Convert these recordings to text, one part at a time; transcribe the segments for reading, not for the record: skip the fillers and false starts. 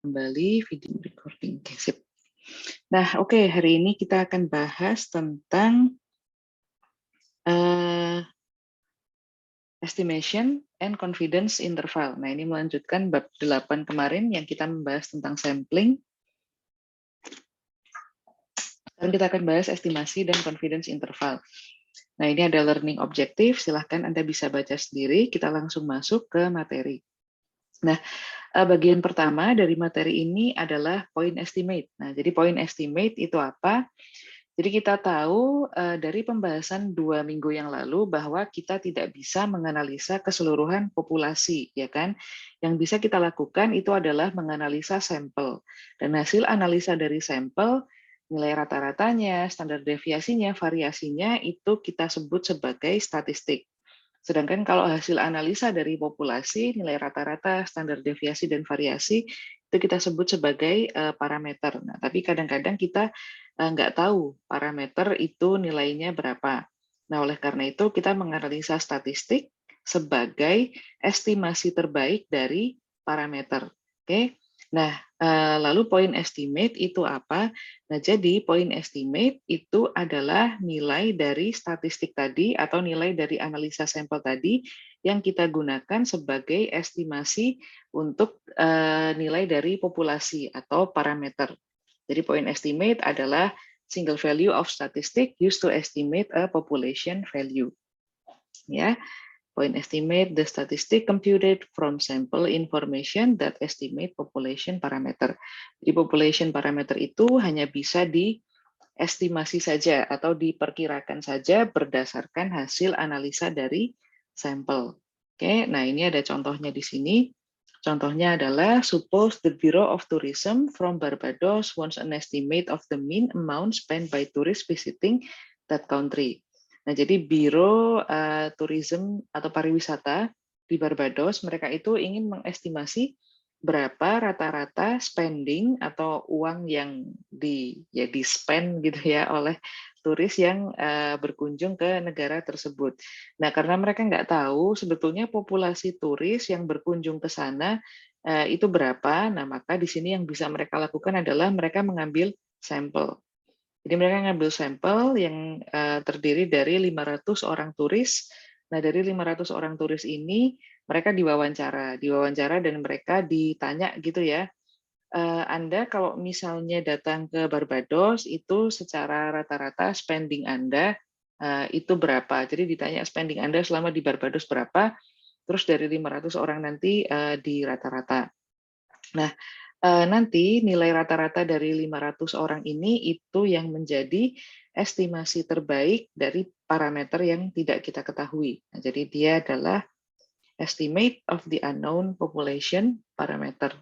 kembali video recording. Oke, sip. Nah, oke, hari ini kita akan bahas tentang estimation and confidence interval. Nah, ini melanjutkan bab 8 kemarin yang kita membahas tentang sampling. Sekarang kita akan bahas estimasi dan confidence interval. Nah, ini ada learning objective. Silahkan Anda bisa baca sendiri. Kita langsung masuk ke materi. Nah, bagian pertama dari materi ini adalah point estimate. Nah, jadi point estimate itu apa? Jadi kita tahu dari pembahasan 2 minggu yang lalu bahwa kita tidak bisa menganalisa keseluruhan populasi, ya kan? Yang bisa kita lakukan itu adalah menganalisa sampel. Dan hasil analisa dari sampel, nilai rata-ratanya, standar deviasinya, variasinya itu kita sebut sebagai statistik. Sedangkan kalau hasil analisa dari populasi, nilai rata-rata, standar deviasi, dan variasi, itu kita sebut sebagai parameter. Nah, tapi kadang-kadang kita nggak tahu parameter itu nilainya berapa. Nah, oleh karena itu kita menganalisa statistik sebagai estimasi terbaik dari parameter. Oke. Nah, lalu point estimate itu apa? Nah, jadi point estimate itu adalah nilai dari statistik tadi atau nilai dari analisa sampel tadi yang kita gunakan sebagai estimasi untuk nilai dari populasi atau parameter. Jadi point estimate adalah single value of statistic used to estimate a population value. Ya. Point estimate the statistic computed from sample information that estimate population parameter. Jadi population parameter itu hanya bisa diestimasi saja atau diperkirakan saja berdasarkan hasil analisa dari sampel. Oke, nah ini ada contohnya di sini. Contohnya adalah suppose the Bureau of Tourism from Barbados wants an estimate of the mean amount spent by tourists visiting that country. Nah, jadi Biro Tourism atau Pariwisata di Barbados, mereka itu ingin mengestimasi berapa rata-rata spending atau uang yang di-spend gitu ya oleh turis yang berkunjung ke negara tersebut. Nah, karena mereka nggak tahu sebetulnya populasi turis yang berkunjung ke sana itu berapa, nah maka di sini yang bisa mereka lakukan adalah mereka mengambil sampel. Jadi mereka ngambil sampel yang terdiri dari 500 orang turis. Nah, dari 500 orang turis ini mereka diwawancara dan mereka ditanya gitu ya. Anda kalau misalnya datang ke Barbados itu secara rata-rata spending Anda itu berapa? Jadi ditanya spending Anda selama di Barbados berapa? Terus dari 500 orang nanti di rata-rata. Nah, nanti nilai rata-rata dari 500 orang ini itu yang menjadi estimasi terbaik dari parameter yang tidak kita ketahui. Nah, jadi dia adalah estimate of the unknown population parameter.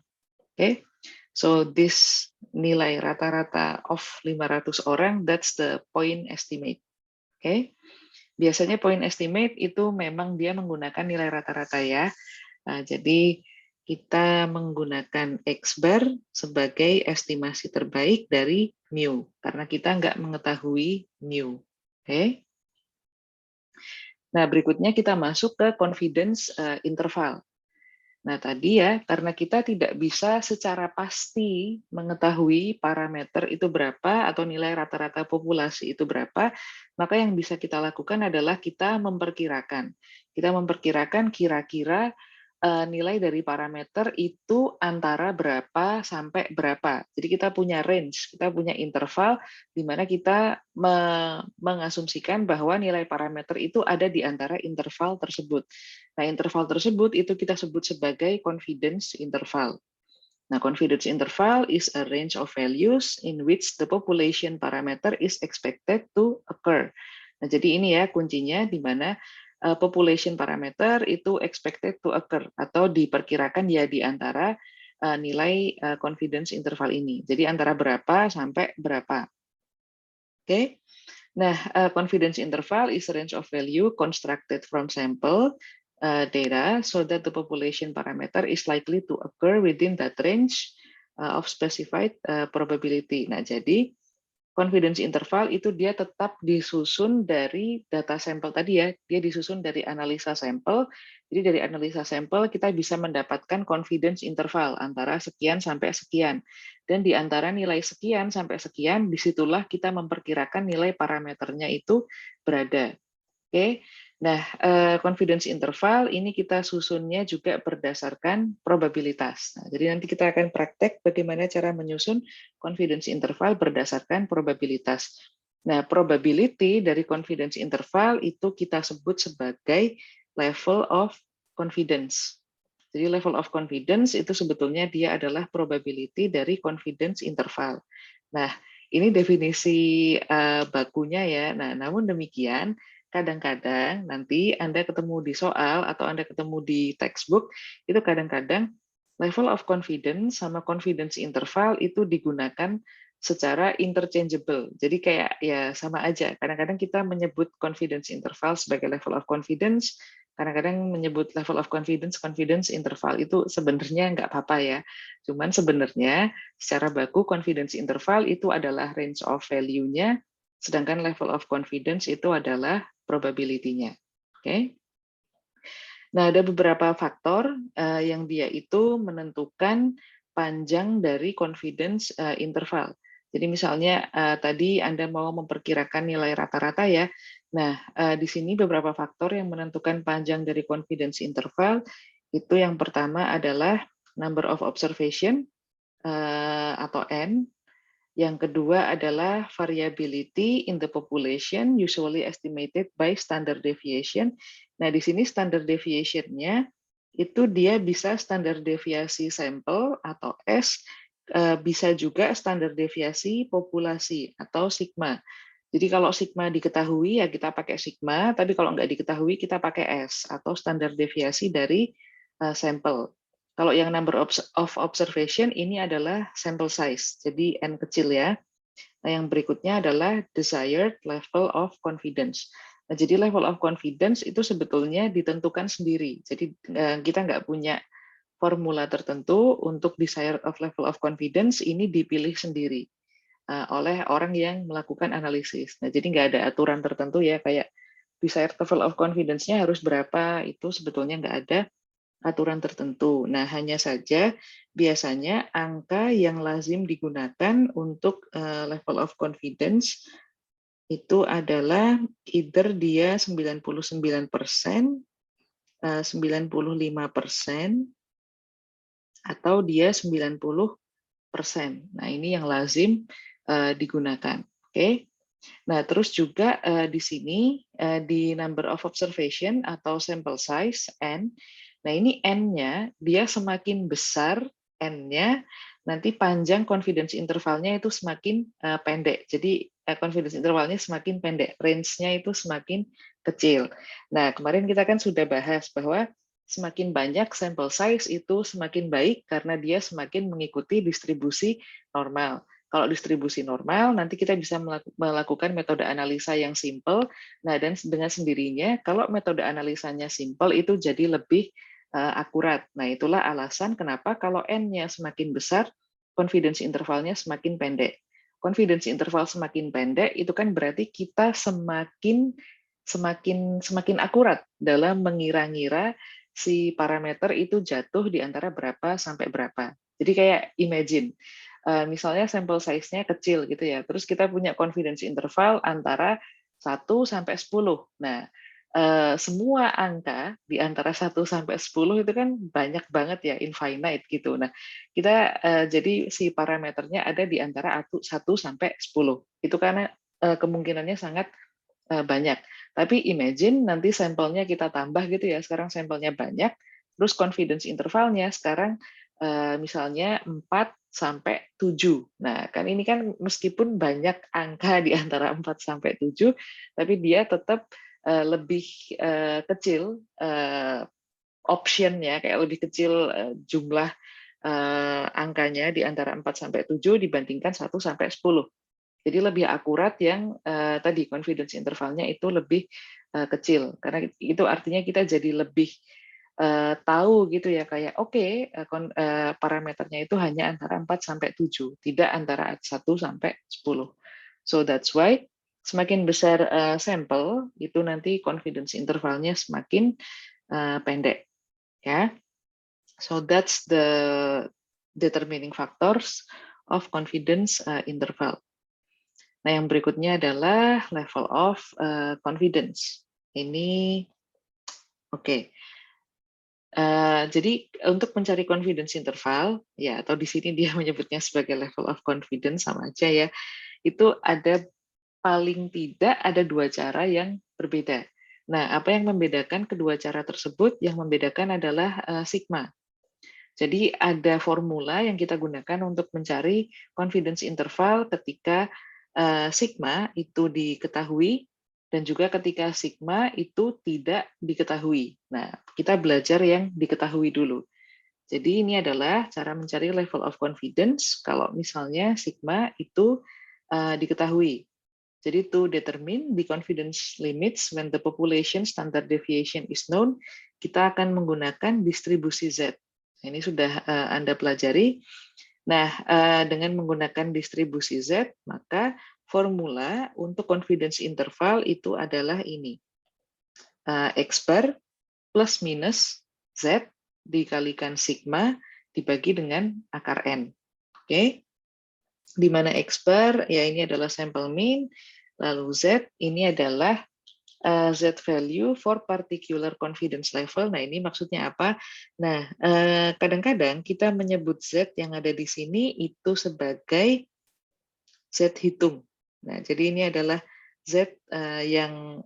Okay? So this nilai rata-rata of 500 orang, that's the point estimate. Okay? Biasanya point estimate itu memang dia menggunakan nilai rata-rata ya. Nah, jadi kita menggunakan X bar sebagai estimasi terbaik dari mu, karena kita nggak mengetahui mu. Oke. Nah, berikutnya kita masuk ke confidence interval. Nah, tadi ya, karena kita tidak bisa secara pasti mengetahui parameter itu berapa atau nilai rata-rata populasi itu berapa, maka yang bisa kita lakukan adalah kita memperkirakan. Kita memperkirakan kira-kira nilai dari parameter itu antara berapa sampai berapa. Jadi kita punya range, kita punya interval di mana kita mengasumsikan bahwa nilai parameter itu ada di antara interval tersebut. Nah, interval tersebut itu kita sebut sebagai confidence interval. Nah, confidence interval is a range of values in which the population parameter is expected to occur. Nah, jadi ini ya kuncinya di mana population parameter itu expected to occur atau diperkirakan ya di antara nilai confidence interval ini. Jadi antara berapa sampai berapa. Oke. Nah, confidence interval is a range of value constructed from sample data so that the population parameter is likely to occur within that range of specified probability. Nah, jadi confidence interval itu dia tetap disusun dari data sampel tadi ya, dia disusun dari analisa sampel. Jadi dari analisa sampel kita bisa mendapatkan confidence interval antara sekian sampai sekian. Dan di antara nilai sekian sampai sekian, disitulah kita memperkirakan nilai parameternya itu berada. Oke, nah confidence interval ini kita susunnya juga berdasarkan probabilitas. Nah, jadi nanti kita akan praktek bagaimana cara menyusun confidence interval berdasarkan probabilitas. Nah, probability dari confidence interval itu kita sebut sebagai level of confidence. Jadi level of confidence itu sebetulnya dia adalah probability dari confidence interval. Nah, ini definisi bakunya ya. Nah, namun demikian kadang-kadang nanti Anda ketemu di soal atau Anda ketemu di textbook, itu kadang-kadang level of confidence sama confidence interval itu digunakan secara interchangeable. Jadi kayak ya sama aja. Kadang-kadang kita menyebut confidence interval sebagai level of confidence, kadang-kadang menyebut level of confidence confidence interval. Itu sebenarnya nggak apa-apa ya. Cuman sebenarnya secara baku confidence interval itu adalah range of value-nya, sedangkan level of confidence itu adalah probability-nya. Oke. Nah, ada beberapa faktor yang dia itu menentukan panjang dari confidence interval. Jadi misalnya tadi Anda mau memperkirakan nilai rata-rata ya. Nah, di sini beberapa faktor yang menentukan panjang dari confidence interval. Itu yang pertama adalah number of observation atau N. Yang kedua adalah variability in the population, usually estimated by standard deviation. Nah, di sini standard deviation-nya itu dia bisa standar deviasi sampel atau S, bisa juga standar deviasi populasi atau sigma. Jadi kalau sigma diketahui ya kita pakai sigma, tapi kalau nggak diketahui kita pakai S atau standar deviasi dari sampel. Kalau yang number of observation ini adalah sample size, jadi N kecil ya. Nah, yang berikutnya adalah desired level of confidence. Nah, jadi level of confidence itu sebetulnya ditentukan sendiri. Jadi kita nggak punya formula tertentu untuk desired of level of confidence, ini dipilih sendiri oleh orang yang melakukan analisis. Nah, jadi nggak ada aturan tertentu ya, kayak desired level of confidence-nya harus berapa, itu sebetulnya nggak ada aturan tertentu. Nah, hanya saja biasanya angka yang lazim digunakan untuk level of confidence itu adalah either dia 99%, 95%, atau dia 90%. Nah, ini yang lazim digunakan. Oke. Nah, terus juga di sini di number of observation atau sample size N. Nah, ini N-nya dia semakin besar N-nya, nanti panjang confidence intervalnya itu semakin pendek. Jadi confidence intervalnya semakin pendek, range-nya itu semakin kecil. Nah, kemarin kita kan sudah bahas bahwa semakin banyak sample size itu semakin baik karena dia semakin mengikuti distribusi normal. Kalau distribusi normal, nanti kita bisa melakukan metode analisa yang simple. Nah, dan dengan sendirinya, kalau metode analisanya simple, itu jadi lebih akurat. Nah, itulah alasan kenapa kalau N-nya semakin besar, confidence intervalnya semakin pendek. Confidence interval semakin pendek, itu kan berarti kita semakin akurat dalam mengira-ngira si parameter itu jatuh di antara berapa sampai berapa. Jadi kayak imagine, misalnya sampel size-nya kecil gitu ya, terus kita punya confidence interval antara 1 sampai 10. Nah, semua angka di antara 1 sampai 10 itu kan banyak banget ya, infinite gitu. Nah, kita jadi si parameternya ada di antara 1 sampai 10. Itu karena kemungkinannya sangat banyak. Tapi imagine nanti sampelnya kita tambah gitu ya, sekarang sampelnya banyak, terus confidence intervalnya sekarang misalnya 4 sampai 7. Nah, kan ini kan meskipun banyak angka di antara 4 sampai 7, tapi dia tetap lebih kecil optionnya, kayak lebih kecil jumlah angkanya di antara 4 sampai 7 dibandingkan 1 sampai 10. Jadi lebih akurat yang tadi confidence intervalnya itu lebih kecil. Karena itu artinya kita jadi lebih tahu gitu ya, kayak oke, parameternya itu hanya antara 4 sampai 7, tidak antara 1 sampai 10. So that's why semakin besar sampel itu nanti confidence intervalnya semakin pendek, ya. So that's the determining factors of confidence interval. Nah, yang berikutnya adalah level of confidence. Ini oke. Jadi untuk mencari confidence interval, ya, atau di sini dia menyebutnya sebagai level of confidence, sama aja ya. Itu ada paling tidak ada dua cara yang berbeda. Nah, apa yang membedakan kedua cara tersebut? Yang membedakan adalah sigma. Jadi ada formula yang kita gunakan untuk mencari confidence interval ketika sigma itu diketahui dan juga ketika sigma itu tidak diketahui. Nah, kita belajar yang diketahui dulu. Jadi ini adalah cara mencari level of confidence kalau misalnya sigma itu diketahui. Jadi to determine the confidence limits when the population standard deviation is known, kita akan menggunakan distribusi Z. Ini sudah Anda pelajari. Nah, dengan menggunakan distribusi Z, maka formula untuk confidence interval itu adalah ini. X bar plus minus Z dikalikan sigma dibagi dengan akar N. Oke. Di mana X bar, ya ini adalah sampel mean, lalu Z ini adalah Z value for particular confidence level. Nah, ini maksudnya apa? Nah, kadang-kadang kita menyebut Z yang ada di sini itu sebagai Z hitung. Nah, jadi ini adalah Z yang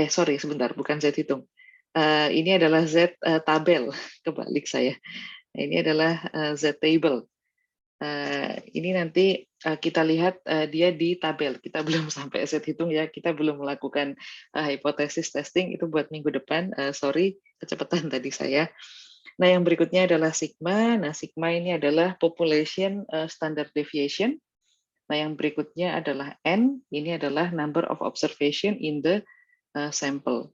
sorry, sebentar, bukan Z hitung. Ini adalah Z tabel, kebalik saya. Nah, ini adalah Z table. Ini nanti kita lihat dia di tabel. Kita belum sampai Z hitung ya, kita belum melakukan hipotesis testing, itu buat minggu depan. Sorry, kecepatan tadi saya. Nah, yang berikutnya adalah sigma. Nah, sigma ini adalah population standard deviation. Nah, yang berikutnya adalah N. Ini adalah number of observation in the sample.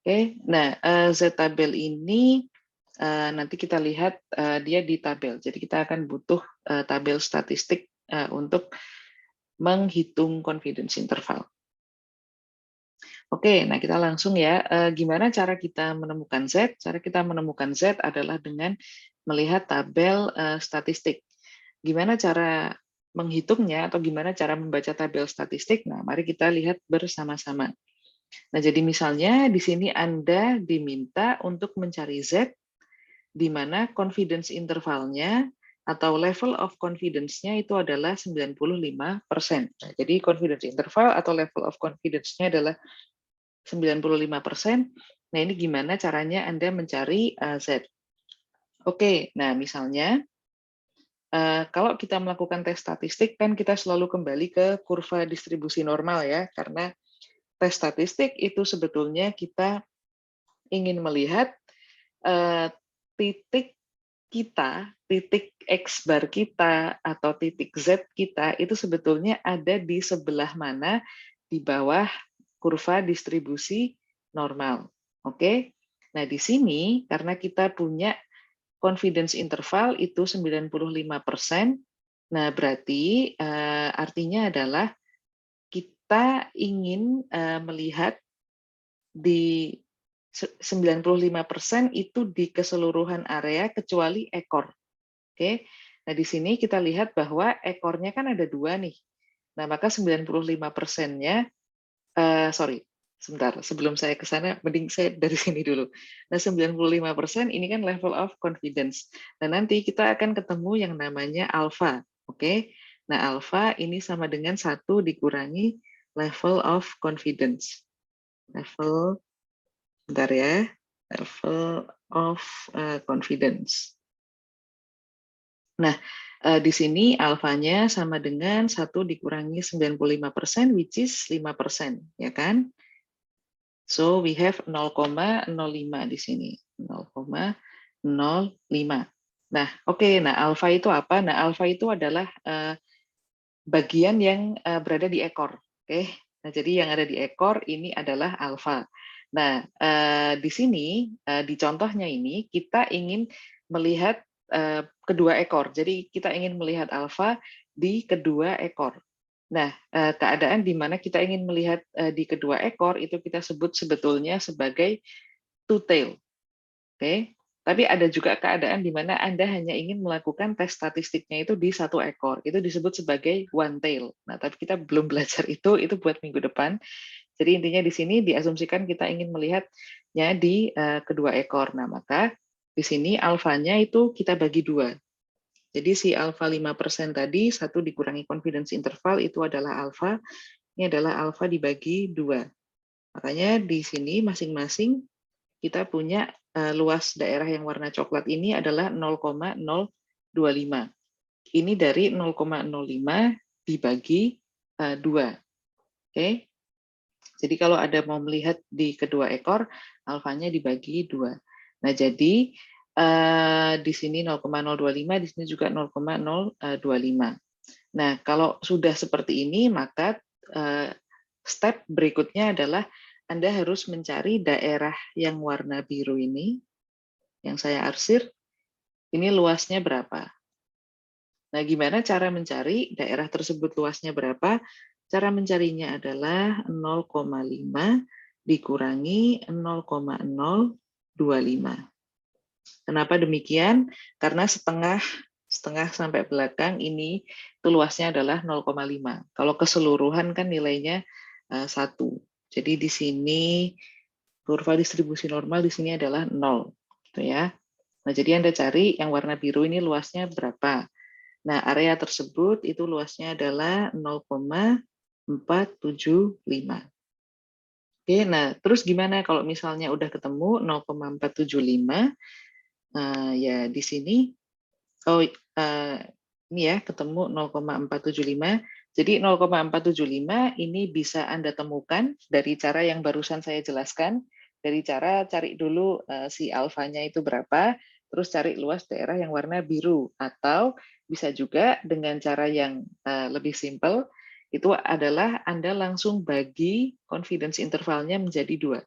Oke, nah Z tabel ini nanti kita lihat dia di tabel. Jadi kita akan butuh tabel statistik untuk menghitung confidence interval. Oke, nah kita langsung ya. Gimana cara kita menemukan Z? Cara kita menemukan Z adalah dengan melihat tabel statistik. Gimana cara menghitungnya atau gimana cara membaca tabel statistik? Nah, mari kita lihat bersama-sama. Nah, jadi misalnya di sini Anda diminta untuk mencari Z di mana confidence intervalnya atau level of confidence-nya itu adalah 95%. Nah, jadi confidence interval atau level of confidence-nya adalah 95%. Nah, ini gimana caranya Anda mencari Z? Oke, nah misalnya kalau kita melakukan tes statistik kan kita selalu kembali ke kurva distribusi normal ya, karena tes statistik itu sebetulnya kita ingin melihat titik kita, titik X bar kita, atau titik Z kita, itu sebetulnya ada di sebelah mana di bawah kurva distribusi normal. Oke? Nah, di sini, karena kita punya confidence interval itu 95%, nah berarti artinya adalah kita ingin melihat di 95% itu di keseluruhan area kecuali ekor. Oke. Nah, di sini kita lihat bahwa ekornya kan ada dua nih. Nah, maka 95%-nya sorry, sebentar, sebelum saya ke sana mending saya dari sini dulu. Nah, 95% ini kan level of confidence. Nah, nanti kita akan ketemu yang namanya alpha. Oke. Nah, alpha ini sama dengan 1 dikurangi level of confidence. Bentar ya, level of confidence. Nah, di sini alfanya sama dengan 1 dikurangi 95%, which is 5%, ya kan? So, we have 0,05 di sini. 0,05. Nah, oke. Nah, alfa itu apa? Nah, alfa itu adalah bagian yang berada di ekor. Oke. Nah, jadi yang ada di ekor ini adalah alfa. Nah, di sini, di contohnya ini, kita ingin melihat kedua ekor. Jadi, kita ingin melihat alfa di kedua ekor. Nah, keadaan di mana kita ingin melihat di kedua ekor itu kita sebut sebetulnya sebagai two tail. Oke. Tapi ada juga keadaan di mana Anda hanya ingin melakukan tes statistiknya itu di satu ekor. Itu disebut sebagai one tail. Nah, tapi kita belum belajar itu buat minggu depan. Jadi intinya di sini diasumsikan kita ingin melihatnya di kedua ekor. Nah, maka di sini alfanya itu kita bagi dua. Jadi si alfa 5% tadi, 1 dikurangi confidence interval itu adalah alfa. Ini adalah alfa dibagi 2. Makanya di sini masing-masing kita punya luas daerah yang warna coklat ini adalah 0,025. Ini dari 0,05 dibagi 2. Oke. Jadi kalau ada mau melihat di kedua ekor, alfanya dibagi 2. Nah, jadi di sini 0,025, di sini juga 0,025. Nah, kalau sudah seperti ini, maka step berikutnya adalah Anda harus mencari daerah yang warna biru ini, yang saya arsir, ini luasnya berapa. Nah, gimana cara mencari daerah tersebut luasnya berapa? Cara mencarinya adalah 0,5 dikurangi 0,025. Kenapa demikian? Karena setengah sampai belakang ini itu luasnya adalah 0,5. Kalau keseluruhan kan nilainya 1. Jadi di sini kurva distribusi normal di sini adalah 0, gitu ya. Nah, jadi Anda cari yang warna biru ini luasnya berapa. Nah, area tersebut itu luasnya adalah 0,475. Oke, nah terus gimana kalau misalnya udah ketemu 0,475? Ya di sini, ini ya ketemu 0,475. Jadi 0,475 ini bisa Anda temukan dari cara yang barusan saya jelaskan, dari cara cari dulu si alfanya itu berapa, terus cari luas daerah yang warna biru, atau bisa juga dengan cara yang lebih simpel, itu adalah Anda langsung bagi confidence intervalnya menjadi 2.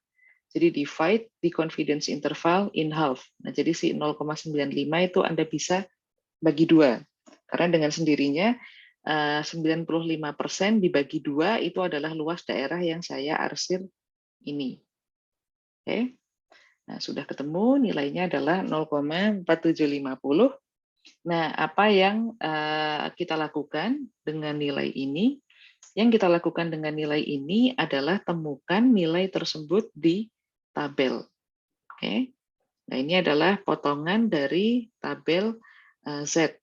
Jadi divide the confidence interval in half. Nah, jadi si 0,95 itu Anda bisa bagi 2. Karena dengan sendirinya 95% dibagi 2 itu adalah luas daerah yang saya arsir ini. Oke. Nah, sudah ketemu nilainya adalah 0,4750. Nah, apa yang kita lakukan dengan nilai ini? Yang kita lakukan dengan nilai ini adalah temukan nilai tersebut di tabel. Oke. Nah, ini adalah potongan dari tabel Z.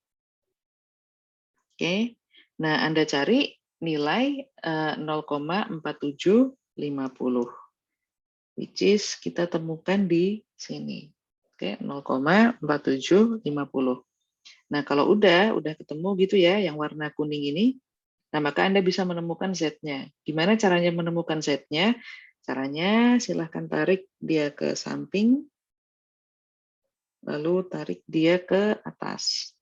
Oke. Nah, Anda cari nilai 0,4750. Which is kita temukan di sini. Oke, 0,4750. Nah, kalau udah ketemu gitu ya yang warna kuning ini, nah maka Anda bisa menemukan Z-nya. Gimana caranya menemukan Z-nya? Caranya silahkan tarik dia ke samping, lalu tarik dia ke atas.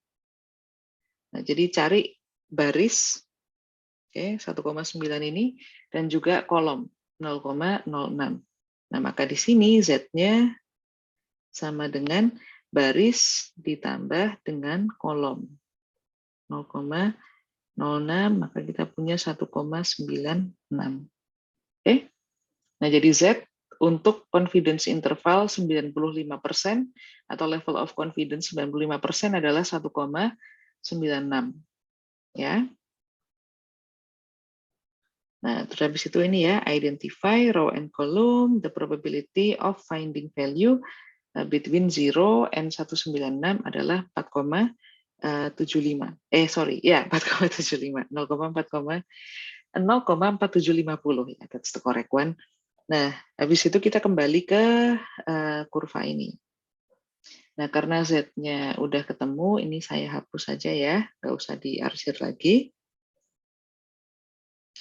Nah, jadi cari baris 1,9 ini dan juga kolom 0,06. Nah, maka di sini Z-nya sama dengan baris ditambah dengan kolom 0,06, maka kita punya 1,96. Oke. Nah, jadi Z untuk confidence interval 95% atau level of confidence 95% adalah 1,96. Ya. Nah, terus habis itu ini ya, identify row and column, the probability of finding value between 0 and 196 adalah 4,75. 4,75. 0,4750 ya, that's the correct one. Nah, habis itu kita kembali ke kurva ini. Nah, karena Z-nya udah ketemu, ini saya hapus saja ya, nggak usah diarsir lagi.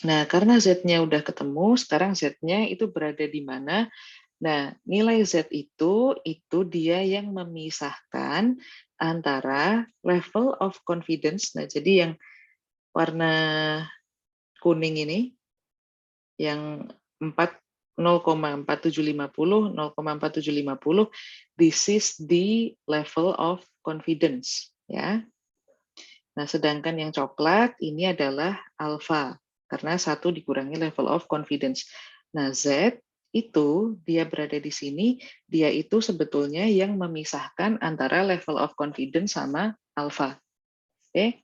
Nah, karena Z-nya udah ketemu, sekarang Z-nya itu berada di mana? Nah, nilai Z itu dia yang memisahkan antara level of confidence. Nah, jadi yang warna kuning ini, yang 0,4750, 0,4750, this is the level of confidence. Ya. Nah, sedangkan yang coklat ini adalah alpha, karena 1 dikurangi level of confidence. Nah, Z itu dia berada di sini, dia itu sebetulnya yang memisahkan antara level of confidence sama alpha. Oke,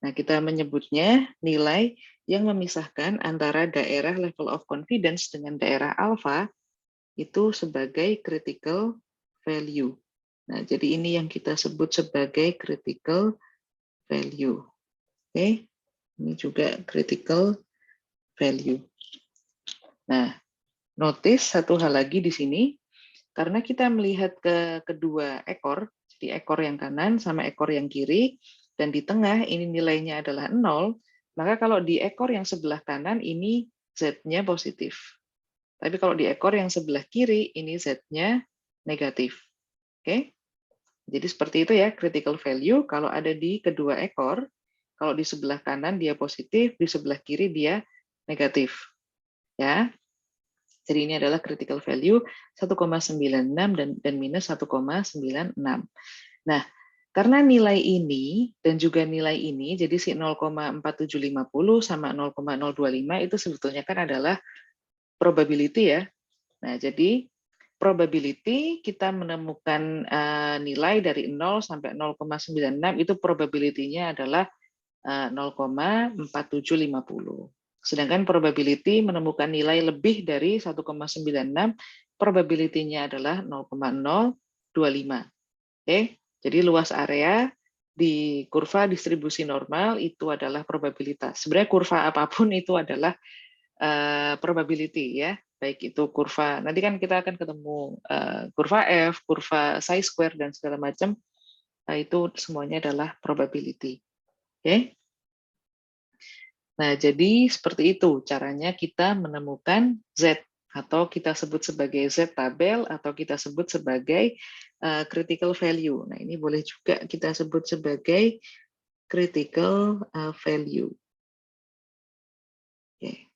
nah kita menyebutnya nilai yang memisahkan antara daerah level of confidence dengan daerah alpha itu sebagai critical value. Nah, jadi ini yang kita sebut sebagai critical value. Oke, ini juga critical value. Nah, notice satu hal lagi di sini, karena kita melihat ke kedua ekor, jadi ekor yang kanan sama ekor yang kiri, dan di tengah ini nilainya adalah 0, maka kalau di ekor yang sebelah kanan ini Z-nya positif. Tapi kalau di ekor yang sebelah kiri ini Z-nya negatif. Oke? Jadi seperti itu ya, critical value kalau ada di kedua ekor, kalau di sebelah kanan dia positif, di sebelah kiri dia negatif. Ya. Jadi ini adalah critical value 1,96 dan minus 1,96. Nah, karena nilai ini dan juga nilai ini, jadi si 0,4750 sama 0,025 itu sebetulnya kan adalah probability ya. Nah, jadi probability kita menemukan nilai dari 0 sampai 0,96 itu probability-nya adalah 0,4750. Sedangkan probability menemukan nilai lebih dari 1,96, probability-nya adalah 0,025. Oke, jadi luas area di kurva distribusi normal itu adalah probabilitas. Sebenarnya kurva apapun itu adalah probability ya, baik itu kurva, nanti kan kita akan ketemu kurva F, kurva chi square dan segala macam, itu semuanya adalah probability. Oke. Nah, jadi seperti itu caranya kita menemukan Z, atau kita sebut sebagai Z tabel, atau kita sebut sebagai critical value. Nah, ini boleh juga kita sebut sebagai critical value. Oke.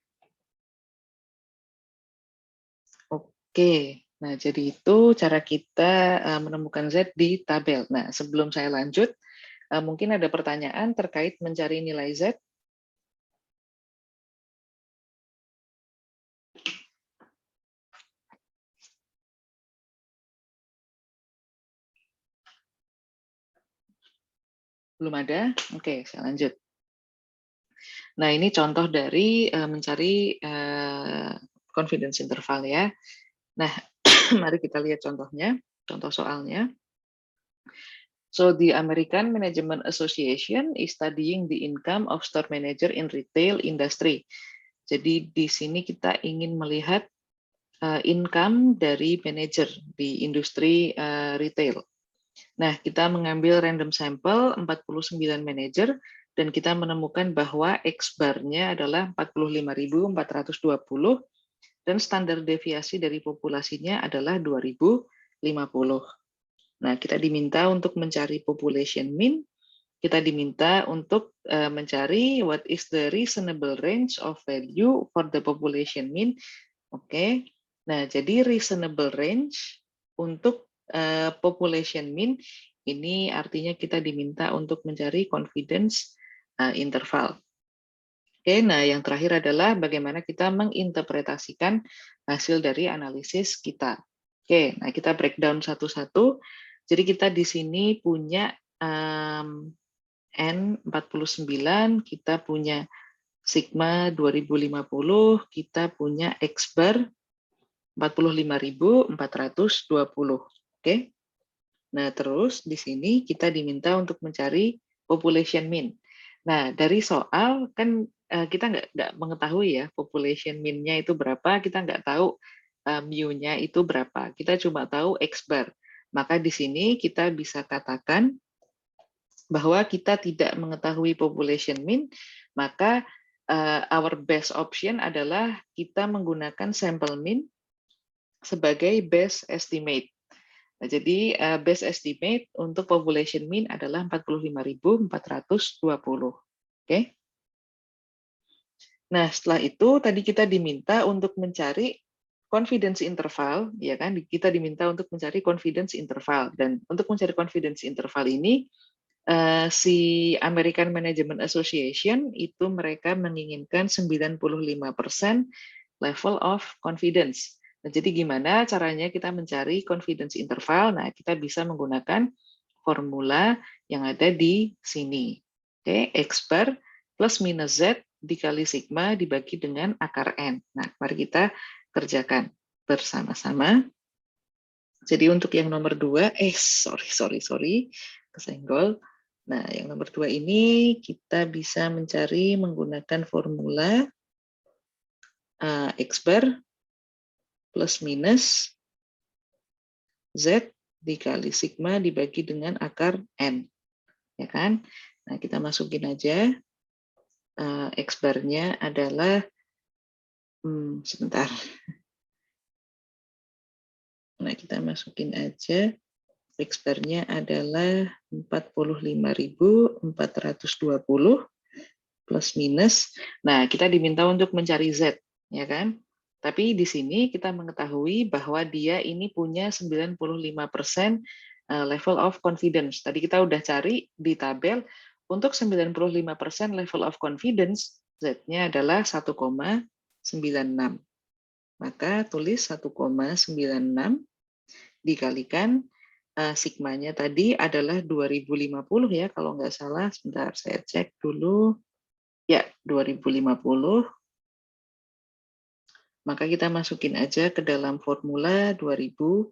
Oke, nah jadi itu cara kita menemukan Z di tabel. Nah, sebelum saya lanjut, mungkin ada pertanyaan terkait mencari nilai Z. Belum ada? Oke, saya lanjut. Nah, ini contoh dari mencari confidence interval ya. Nah, mari kita lihat contohnya, contoh soalnya. So, the American Management Association is studying the income of store manager in retail industry. Jadi di sini kita ingin melihat income dari manajer di industri retail. Nah, kita mengambil random sampel 49 manajer dan kita menemukan bahwa X-bar-nya adalah 45.420 dan standar deviasi dari populasinya adalah 2050. Nah, kita diminta untuk mencari population mean, kita diminta untuk mencari what is the reasonable range of value for the population mean. Oke. Nah, jadi reasonable range untuk population mean ini artinya kita diminta untuk mencari confidence interval. Oke, nah yang terakhir adalah bagaimana kita menginterpretasikan hasil dari analisis kita. Oke, nah kita breakdown satu-satu. Jadi kita di sini punya N49, kita punya sigma 2050, kita punya X bar 45.420. Oke. Nah, terus di sini kita diminta untuk mencari population mean. Nah, dari soal kan kita nggak mengetahui ya population mean-nya itu berapa, kita nggak tahu mu-nya itu berapa. Kita cuma tahu X bar. Maka di sini kita bisa katakan bahwa kita tidak mengetahui population mean, maka our best option adalah kita menggunakan sample mean sebagai best estimate. Nah, jadi best estimate untuk population mean adalah 45.420. Oke. Nah, setelah itu tadi kita diminta untuk mencari confidence interval, ya kan? Kita diminta untuk mencari confidence interval, dan untuk mencari confidence interval ini si American Management Association itu mereka menginginkan 95% level of confidence. Nah, jadi gimana caranya kita mencari confidence interval? Nah, kita bisa menggunakan formula yang ada di sini. Oke, X bar plus minus Z dikali sigma dibagi dengan akar N. Nah, mari kita kerjakan bersama-sama. Jadi untuk yang nomor 2, sorry, kesenggol. Nah, yang nomor 2 ini kita bisa mencari menggunakan formula X bar plus minus Z dikali sigma dibagi dengan akar N. Ya kan? Nah, kita masukin aja. X bar-nya adalah, sebentar. Nah, kita masukin aja. X bar-nya adalah 45.420 plus minus. Nah, kita diminta untuk mencari Z, ya kan? Tapi di sini kita mengetahui bahwa dia ini punya 95% level of confidence. Tadi kita udah cari di tabel, untuk 95% level of confidence, Z-nya adalah 1,96. Maka tulis 1,96 dikalikan sigmanya tadi adalah 2050 ya, kalau nggak salah. Sebentar, saya cek dulu. Ya, 2050. Maka kita masukin aja ke dalam formula 2050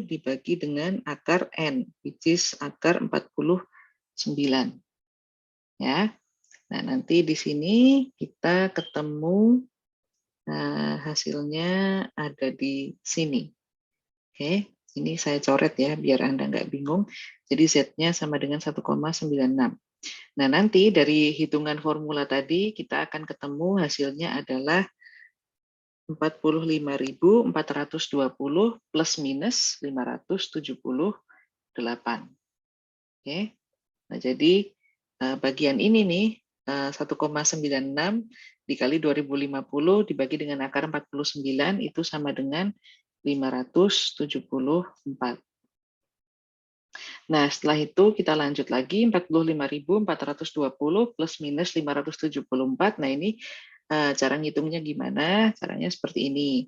dibagi dengan akar N, which is akar 49. Ya. Nah, nanti di sini kita ketemu hasilnya ada di sini. Oke, ini saya coret ya, biar Anda nggak bingung. Jadi Z-nya sama dengan 1,96. Nah, nanti dari hitungan formula tadi, kita akan ketemu hasilnya adalah 45.420 plus minus 578. Oke. Nah, jadi bagian ini nih, 1,96 dikali 2050 dibagi dengan akar 49 itu sama dengan 574. Nah, setelah itu kita lanjut lagi, 45.420 plus minus 574. Nah, ini cara ngitungnya gimana? Caranya seperti ini.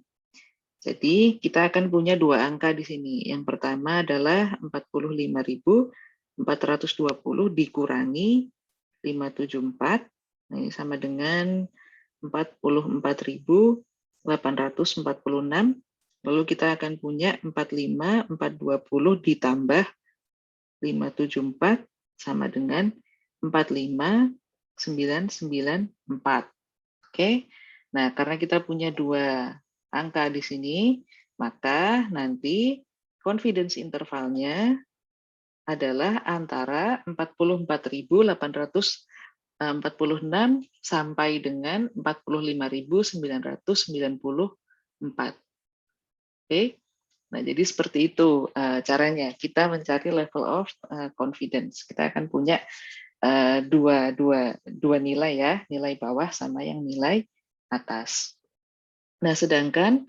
Jadi, kita akan punya dua angka di sini. Yang pertama adalah 45.420 dikurangi 574. Nah, ini sama dengan 44.846. Lalu kita akan punya 45.420 ditambah 574 sama dengan 45.994. Oke. Nah, karena kita punya dua angka di sini, maka nanti confidence intervalnya adalah antara 44.846 sampai dengan 45.994. Oke. Nah, jadi seperti itu caranya kita mencari level of confidence. Kita akan punya dua nilai ya, nilai bawah sama yang nilai atas. Nah, sedangkan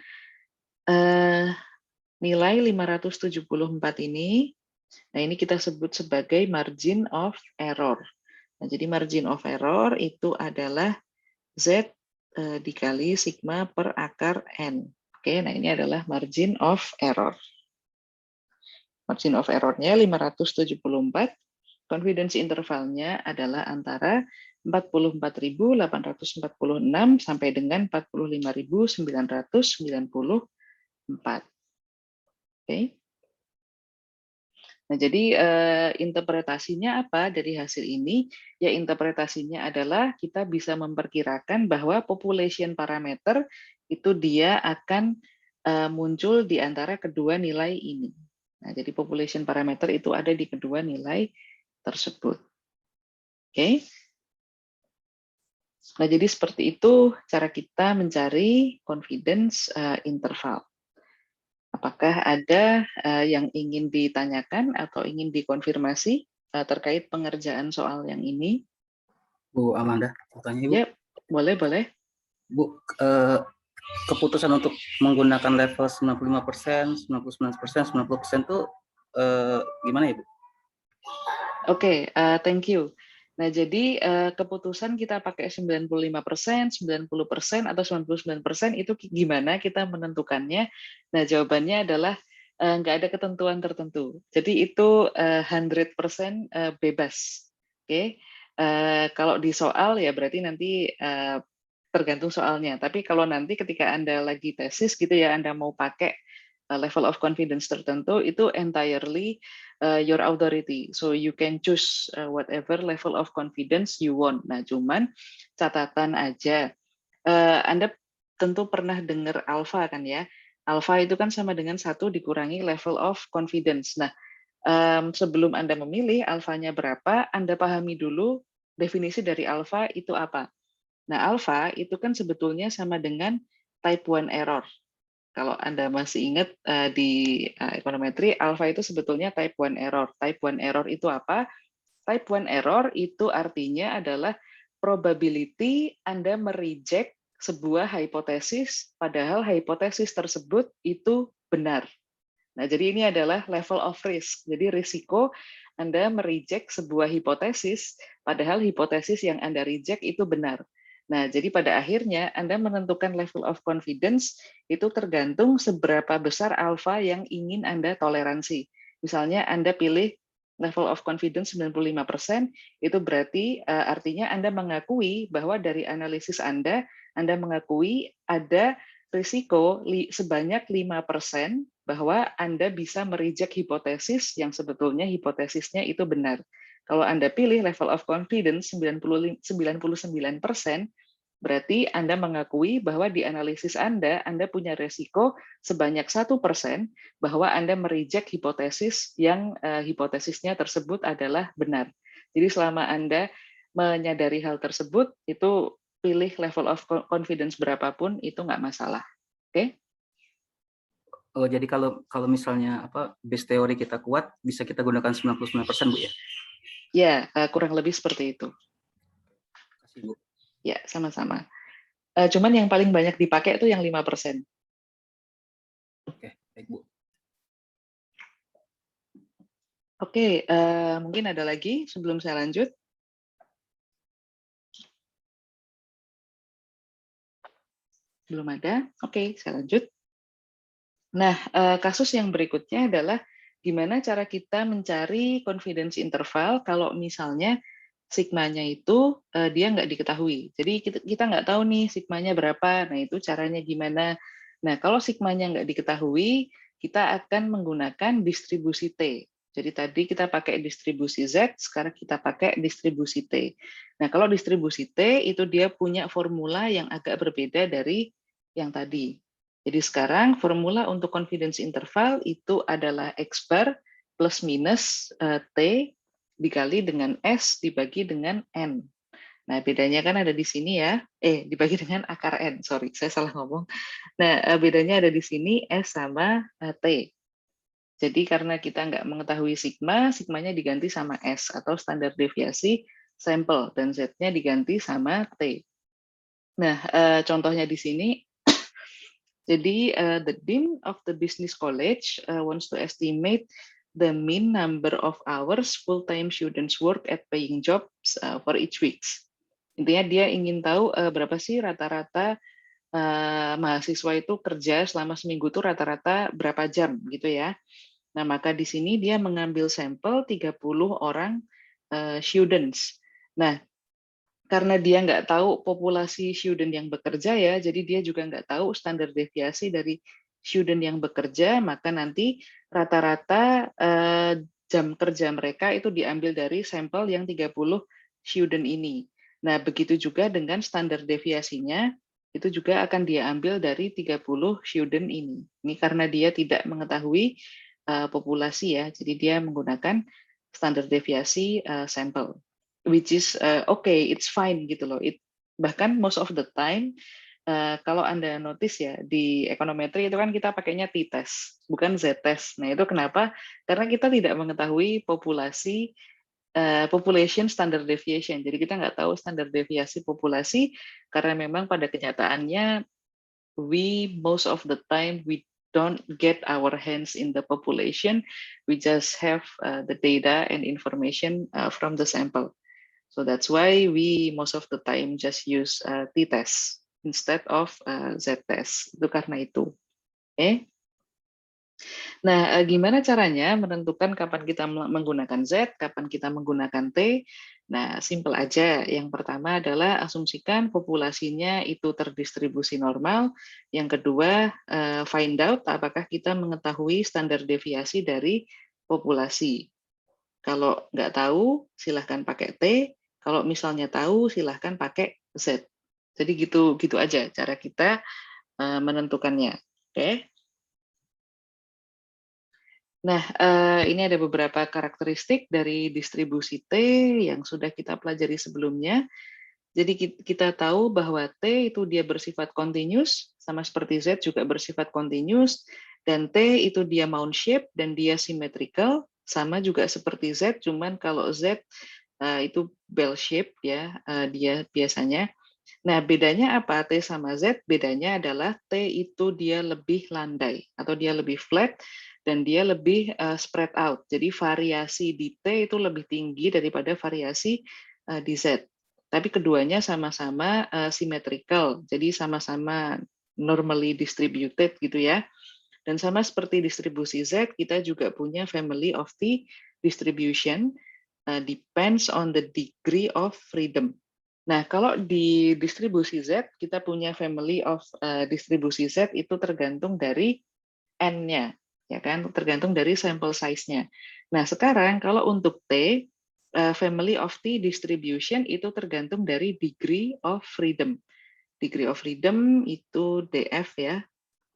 nilai 574 ini, nah ini kita sebut sebagai margin of error. Nah, jadi margin of error itu adalah Z dikali sigma per akar N. Oke, nah ini adalah margin of error. Margin of error-nya 574, confidence intervalnya adalah antara 44.846 sampai dengan 45.994. Oke. Nah, jadi interpretasinya apa dari hasil ini? Ya, interpretasinya adalah kita bisa memperkirakan bahwa population parameter itu dia akan muncul di antara kedua nilai ini. Nah, jadi population parameter itu ada di kedua nilai tersebut. Oke. Nah, jadi seperti itu cara kita mencari confidence interval. Apakah ada yang ingin ditanyakan atau ingin dikonfirmasi terkait pengerjaan soal yang ini? Bu Amanda, pertanyaan Ibu. Ya, boleh. Bu, keputusan untuk menggunakan level 95%, 99%, 90% itu gimana ya, Bu? Oke, thank you. Nah, jadi keputusan kita pakai 95%, 90%, atau 99% itu gimana kita menentukannya? Nah, jawabannya adalah nggak ada ketentuan tertentu. Jadi itu 100% bebas. Oke, kalau di soal ya berarti nanti tergantung soalnya. Tapi kalau nanti ketika Anda lagi tesis gitu ya, Anda mau pakai level of confidence tertentu, itu entirely your authority. So you can choose whatever level of confidence you want. Nah, cuman catatan aja. Anda tentu pernah dengar alpha kan ya? Alpha itu kan sama dengan 1 dikurangi level of confidence. Nah, sebelum Anda memilih alfanya berapa, Anda pahami dulu definisi dari alpha itu apa. Nah, alpha itu kan sebetulnya sama dengan type 1 error. Kalau Anda masih ingat di ekonometri, alpha itu sebetulnya type 1 error. Type 1 error itu apa? Type 1 error itu artinya adalah probability Anda mereject sebuah hipotesis, padahal hipotesis tersebut itu benar. Nah, jadi ini adalah level of risk. Jadi risiko Anda mereject sebuah hipotesis, padahal hipotesis yang Anda reject itu benar. Nah, jadi pada akhirnya Anda menentukan level of confidence itu tergantung seberapa besar alfa yang ingin Anda toleransi. Misalnya Anda pilih level of confidence 95%, itu berarti artinya Anda mengakui bahwa dari analisis Anda mengakui ada risiko sebanyak 5% bahwa Anda bisa mereject hipotesis yang sebetulnya hipotesisnya itu benar. Kalau Anda pilih level of confidence 99%, berarti Anda mengakui bahwa di analisis Anda punya resiko sebanyak 1% bahwa Anda mereject hipotesis yang hipotesisnya tersebut adalah benar. Jadi selama Anda menyadari hal tersebut, itu pilih level of confidence berapapun, itu nggak masalah. Oke? Oh, jadi kalau misalnya base teori kita kuat, bisa kita gunakan 99%, Bu ya? Ya, kurang lebih seperti itu. Kasih, Bu. Ya, sama-sama. Cuman yang paling banyak dipakai itu yang 5%. Oke, baik, Bu. Oke, mungkin ada lagi sebelum saya lanjut. Belum ada? Oke, saya lanjut. Nah, kasus yang berikutnya adalah gimana cara kita mencari confidence interval kalau misalnya sigmanya itu dia nggak diketahui. Jadi kita nggak tahu nih sigmanya berapa, nah itu caranya gimana. Nah, kalau sigmanya nggak diketahui, kita akan menggunakan distribusi T. Jadi tadi kita pakai distribusi Z, sekarang kita pakai distribusi T. Nah, kalau distribusi T itu dia punya formula yang agak berbeda dari yang tadi. Jadi sekarang formula untuk confidence interval itu adalah X bar plus minus T dikali dengan S dibagi dengan N. Nah, bedanya kan ada di sini ya. Dibagi dengan akar N. Sorry, saya salah ngomong. Nah, bedanya ada di sini S sama T. Jadi karena kita nggak mengetahui sigma, sigmanya diganti sama S atau standar deviasi sampel, dan Z-nya diganti sama T. Nah, contohnya di sini, jadi the dean of the business college wants to estimate the mean number of hours full-time students work at paying jobs for each week. Intinya dia ingin tahu berapa sih rata-rata mahasiswa itu kerja selama seminggu itu rata-rata berapa jam gitu ya. Nah, maka di sini dia mengambil sampel 30 orang students. Nah, karena dia nggak tahu populasi student yang bekerja ya, jadi dia juga nggak tahu standar deviasi dari student yang bekerja, maka nanti rata-rata jam kerja mereka itu diambil dari sampel yang 30 student ini. Nah, begitu juga dengan standar deviasinya, itu juga akan dia ambil dari 30 student ini. Ini karena dia tidak mengetahui populasi ya, jadi dia menggunakan standar deviasi sampel, which is okay, it's fine gitu loh. Bahkan most of the time kalau Anda notice ya di ekonometri itu kan kita pakainya t-test, bukan z-test. Nah, itu kenapa? Karena kita tidak mengetahui population standard deviation. Jadi kita nggak tahu standar deviasi populasi karena memang pada kenyataannya we most of the time we don't get our hands in the population. We just have the data and information from the sample. So that's why we most of the time just use t-test instead of z-test. Itu karena itu. Oke. Nah, gimana caranya menentukan kapan kita menggunakan Z, kapan kita menggunakan T? Nah, simple aja. Yang pertama adalah asumsikan populasinya itu terdistribusi normal. Yang kedua, find out apakah kita mengetahui standar deviasi dari populasi. Kalau nggak tahu, silahkan pakai T. Kalau misalnya tahu, silahkan pakai Z. Jadi gitu aja cara kita menentukannya. Oke. Nah, ini ada beberapa karakteristik dari distribusi T yang sudah kita pelajari sebelumnya. Jadi kita tahu bahwa T itu dia bersifat continuous, sama seperti Z juga bersifat continuous, dan T itu dia mount shape dan dia symmetrical, sama juga seperti Z, cuman kalau Z itu bell shape ya, dia biasanya. Nah, bedanya apa T sama Z? Bedanya adalah T itu dia lebih landai atau dia lebih flat dan dia lebih spread out. Jadi variasi di T itu lebih tinggi daripada variasi di Z. Tapi keduanya sama-sama symmetrical. Jadi sama-sama normally distributed gitu ya. Dan sama seperti distribusi Z, kita juga punya family of the distribution depends on the degree of freedom. Nah, kalau di distribusi Z, kita punya family of distribusi Z itu tergantung dari N-nya, ya kan? Tergantung dari sampel size-nya. Nah, sekarang kalau untuk T, family of T distribution itu tergantung dari degree of freedom. Degree of freedom itu DF ya.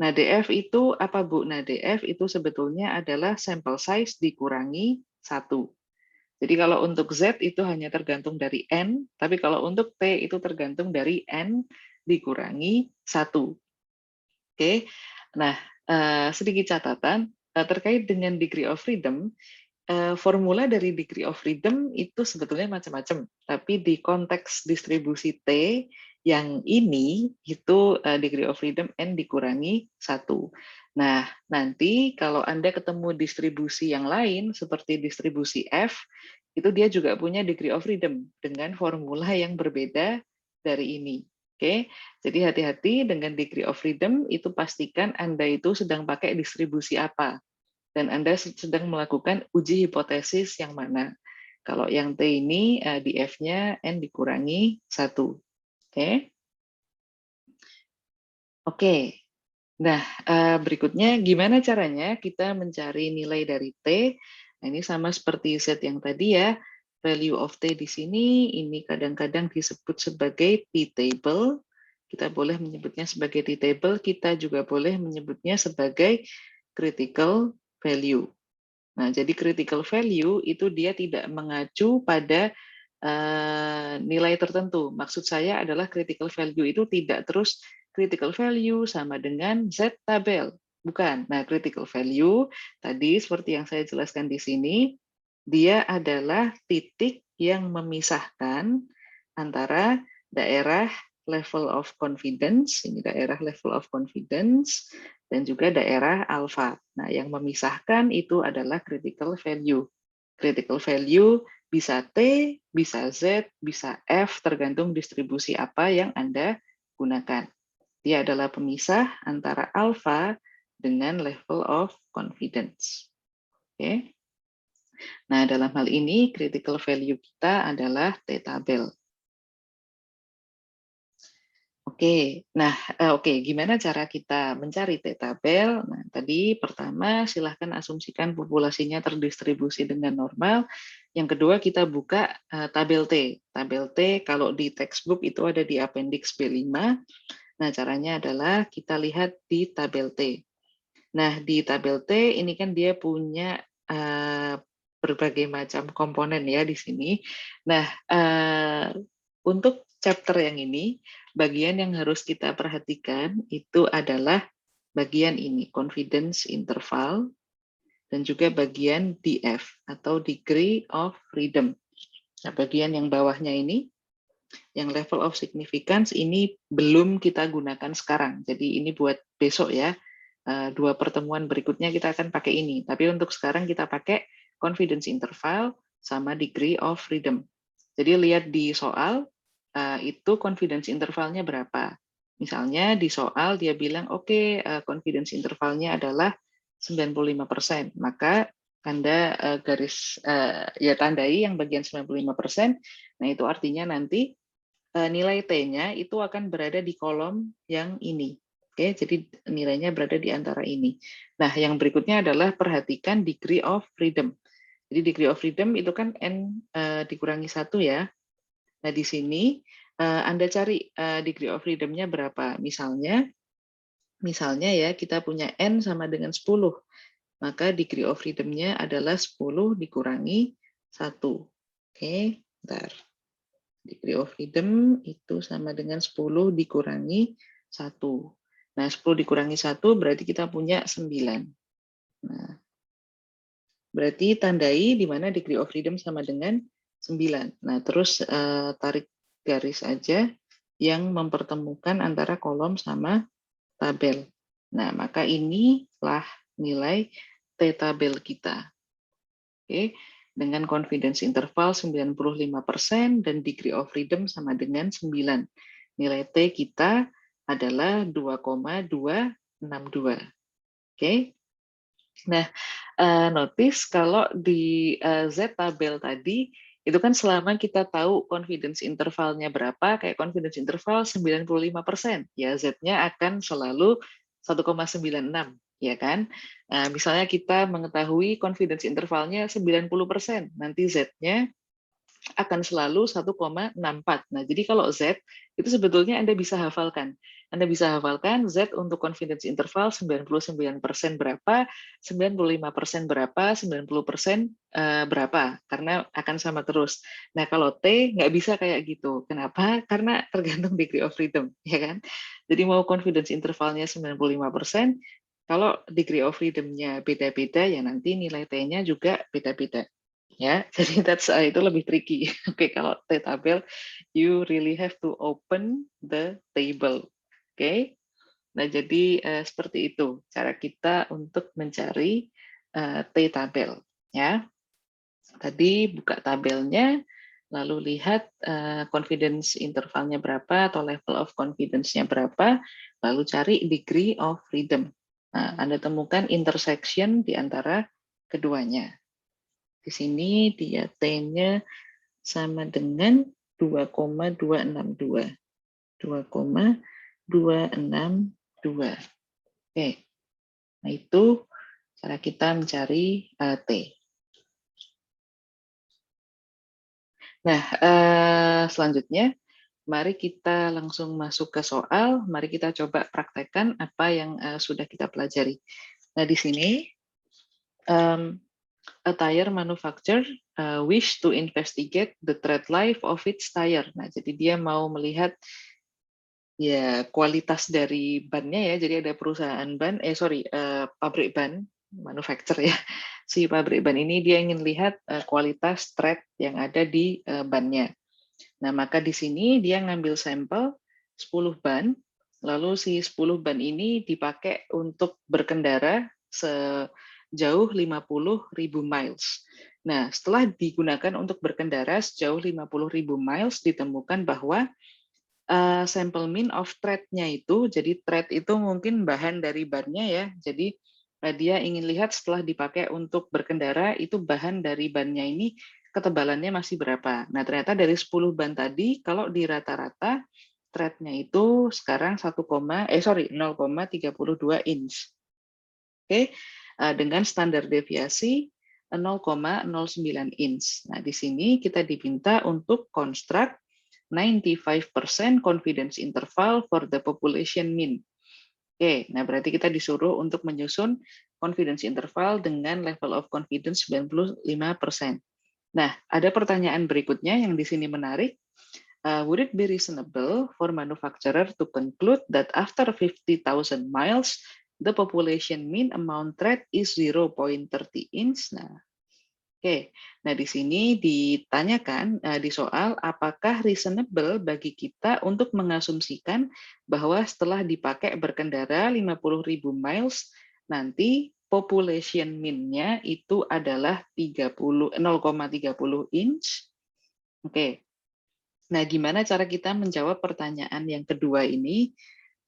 Nah, DF itu apa, Bu? Nah, DF itu sebetulnya adalah sampel size dikurangi 1. Jadi kalau untuk Z itu hanya tergantung dari N, tapi kalau untuk T itu tergantung dari N dikurangi 1. Oke, nah sedikit catatan terkait dengan degree of freedom, formula dari degree of freedom itu sebetulnya macam-macam, tapi di konteks distribusi T yang ini itu degree of freedom N dikurangi 1. Nah, nanti kalau Anda ketemu distribusi yang lain seperti distribusi F, itu dia juga punya degree of freedom dengan formula yang berbeda dari ini. Oke, jadi hati-hati dengan degree of freedom, itu pastikan Anda itu sedang pakai distribusi apa. Dan Anda sedang melakukan uji hipotesis yang mana. Kalau yang T ini di F-nya N dikurangi 1. Oke. Oke. Nah, berikutnya gimana caranya kita mencari nilai dari T? Nah, ini sama seperti Z yang tadi ya. Value of T di sini, ini kadang-kadang disebut sebagai T-table. Kita boleh menyebutnya sebagai T-table, kita juga boleh menyebutnya sebagai critical value. Nah, jadi critical value itu dia tidak mengacu pada nilai tertentu. Maksud saya adalah critical value itu tidak terus critical value sama dengan Z tabel. Bukan. Nah, critical value tadi seperti yang saya jelaskan di sini, dia adalah titik yang memisahkan antara daerah level of confidence, ini daerah level of confidence, dan juga daerah alpha. Nah, yang memisahkan itu adalah critical value. Critical value bisa T, bisa Z, bisa F, tergantung distribusi apa yang Anda gunakan. Dia adalah pemisah antara alpha dengan level of confidence. Oke. Nah, dalam hal ini critical value kita adalah T-tabel. Oke, nah gimana cara kita mencari T-tabel? Nah, tadi pertama silahkan asumsikan populasinya terdistribusi dengan normal. Yang kedua kita buka tabel T. Tabel T kalau di textbook itu ada di appendix B5. Nah, caranya adalah kita lihat di tabel T. Nah, di tabel T ini kan dia punya berbagai macam komponen ya di sini. Nah, untuk chapter yang ini, bagian yang harus kita perhatikan itu adalah bagian ini, confidence interval, dan juga bagian DF atau degree of freedom. Nah, bagian yang bawahnya ini, yang level of significance ini belum kita gunakan sekarang. Jadi ini buat besok ya. 2 pertemuan berikutnya kita akan pakai ini. Tapi untuk sekarang kita pakai confidence interval sama degree of freedom. Jadi lihat di soal, itu confidence intervalnya berapa. Misalnya di soal dia bilang, oke, confidence intervalnya adalah 95%. Maka Anda ya tandai yang bagian 95%. Nah, itu artinya nanti nilai T-nya itu akan berada di kolom yang ini. Oke, jadi nilainya berada di antara ini. Nah, yang berikutnya adalah perhatikan degree of freedom. Jadi degree of freedom itu kan N dikurangi 1 ya. Nah, di sini Anda cari degree of freedom-nya berapa. Misalnya ya kita punya N sama dengan 10. Maka degree of freedom-nya adalah 10 dikurangi 1. Oke, bentar. Degree of freedom itu sama dengan 10 dikurangi 1. Nah, 10 dikurangi 1 berarti kita punya 9. Nah, berarti tandai di mana degree of freedom sama dengan 9. Nah, terus tarik garis aja yang mempertemukan antara kolom sama tabel. Nah, maka inilah nilai T-tabel kita. Oke, dengan confidence interval 95% dan degree of freedom sama dengan 9. Nilai T kita adalah 2,262. Oke. Nah, notice kalau di Z-tabel tadi, itu kan selama kita tahu confidence intervalnya berapa, kayak confidence interval 95%, ya Z-nya akan selalu 1,96, ya kan? Misalnya kita mengetahui confidence intervalnya 90%, nanti Z-nya akan selalu 1,64. Nah, jadi kalau Z, itu sebetulnya Anda bisa hafalkan. Anda bisa hafalkan Z untuk confidence interval 99% berapa, 95% berapa, 90% berapa, karena akan sama terus. Nah, kalau T nggak bisa kayak gitu. Kenapa? Karena tergantung degree of freedom, ya kan? Jadi mau confidence intervalnya 95%, kalau degree of freedom-nya beda-beda, ya nanti nilai T-nya juga beda-beda. Ya, jadi itu lebih tricky. Oke, kalau T-tabel, you really have to open the table. Oke, nah jadi seperti itu cara kita untuk mencari T-tabel. Ya, tadi buka tabelnya, lalu lihat confidence intervalnya berapa atau level of confidence-nya berapa, lalu cari degree of freedom. Nah, Anda temukan intersection di antara keduanya. Di sini dia T-nya sama dengan 2,262. 2,262. Oke. Nah, itu cara kita mencari T. Nah, selanjutnya mari kita langsung masuk ke soal. Mari kita coba praktekkan apa yang sudah kita pelajari. Nah, di sini a tire manufacturer wish to investigate the tread life of its tire. Nah, jadi dia mau melihat ya kualitas dari bannya ya. Jadi ada perusahaan ban, pabrik ban, manufacturer ya. Si pabrik ban ini dia ingin lihat kualitas tread yang ada di bannya. Nah, maka di sini dia ngambil sampel 10 ban, lalu si 10 ban ini dipakai untuk berkendara sejauh 50.000 miles. Nah, setelah digunakan untuk berkendara sejauh 50.000 miles, ditemukan bahwa sampel mean of thread-nya itu, jadi thread itu mungkin bahan dari bannya ya, jadi dia ingin lihat setelah dipakai untuk berkendara, itu bahan dari bannya ini ketebalannya masih berapa. Nah, ternyata dari 10 ban tadi, kalau di rata-rata, thread-nya itu sekarang 0,32 inch. Oke, dengan standar deviasi 0,09 inch. Nah, di sini kita diminta untuk construct 95% confidence interval for the population mean. Oke, nah berarti kita disuruh untuk menyusun confidence interval dengan level of confidence 95%. Nah, ada pertanyaan berikutnya yang di sini menarik. Would it be reasonable for manufacturer to conclude that after 50,000 miles, the population mean amount thread is 0.30 inch? Nah, Oke, nah di sini ditanyakan di soal apakah reasonable bagi kita untuk mengasumsikan bahwa setelah dipakai berkendara 50.000 miles nanti population mean-nya itu adalah 0,30 inch. Oke. Nah, gimana cara kita menjawab pertanyaan yang kedua ini?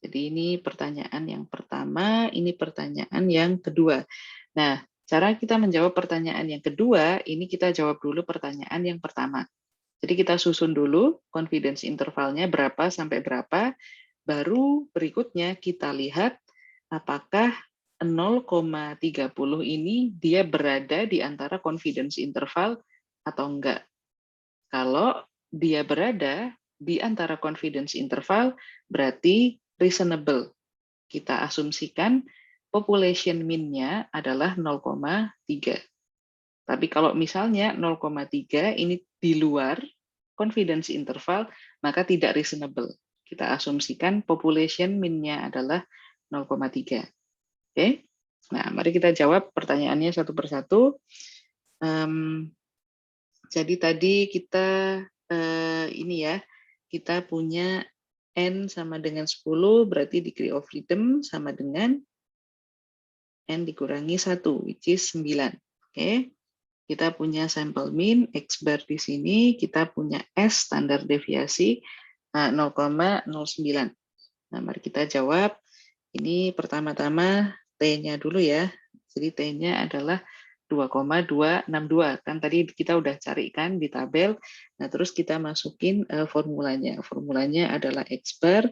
Jadi ini pertanyaan yang pertama, ini pertanyaan yang kedua. Nah, cara kita menjawab pertanyaan yang kedua, ini kita jawab dulu pertanyaan yang pertama. Jadi kita susun dulu confidence intervalnya berapa sampai berapa, baru berikutnya kita lihat apakah 0,30 ini dia berada di antara confidence interval atau enggak. Kalau dia berada di antara confidence interval, berarti reasonable. Kita asumsikan population mean-nya adalah 0,3. Tapi kalau misalnya 0,3 ini di luar confidence interval, maka tidak reasonable. Kita asumsikan population mean-nya adalah 0,3. Oke? Nah, mari kita jawab pertanyaannya satu persatu. Jadi tadi kita ini ya, kita punya N sama dengan 10, berarti degree of freedom sama dengan N dikurangi 1, which is 9. Oke. Kita punya sampel mean, X bar di sini, kita punya S, standar deviasi, 0,09. Nah, mari kita jawab. Ini pertama-tama T-nya dulu ya. Jadi T-nya adalah 2,262. Kan tadi kita udah carikan di tabel. Nah, terus kita masukin formulanya. Formulanya adalah X bar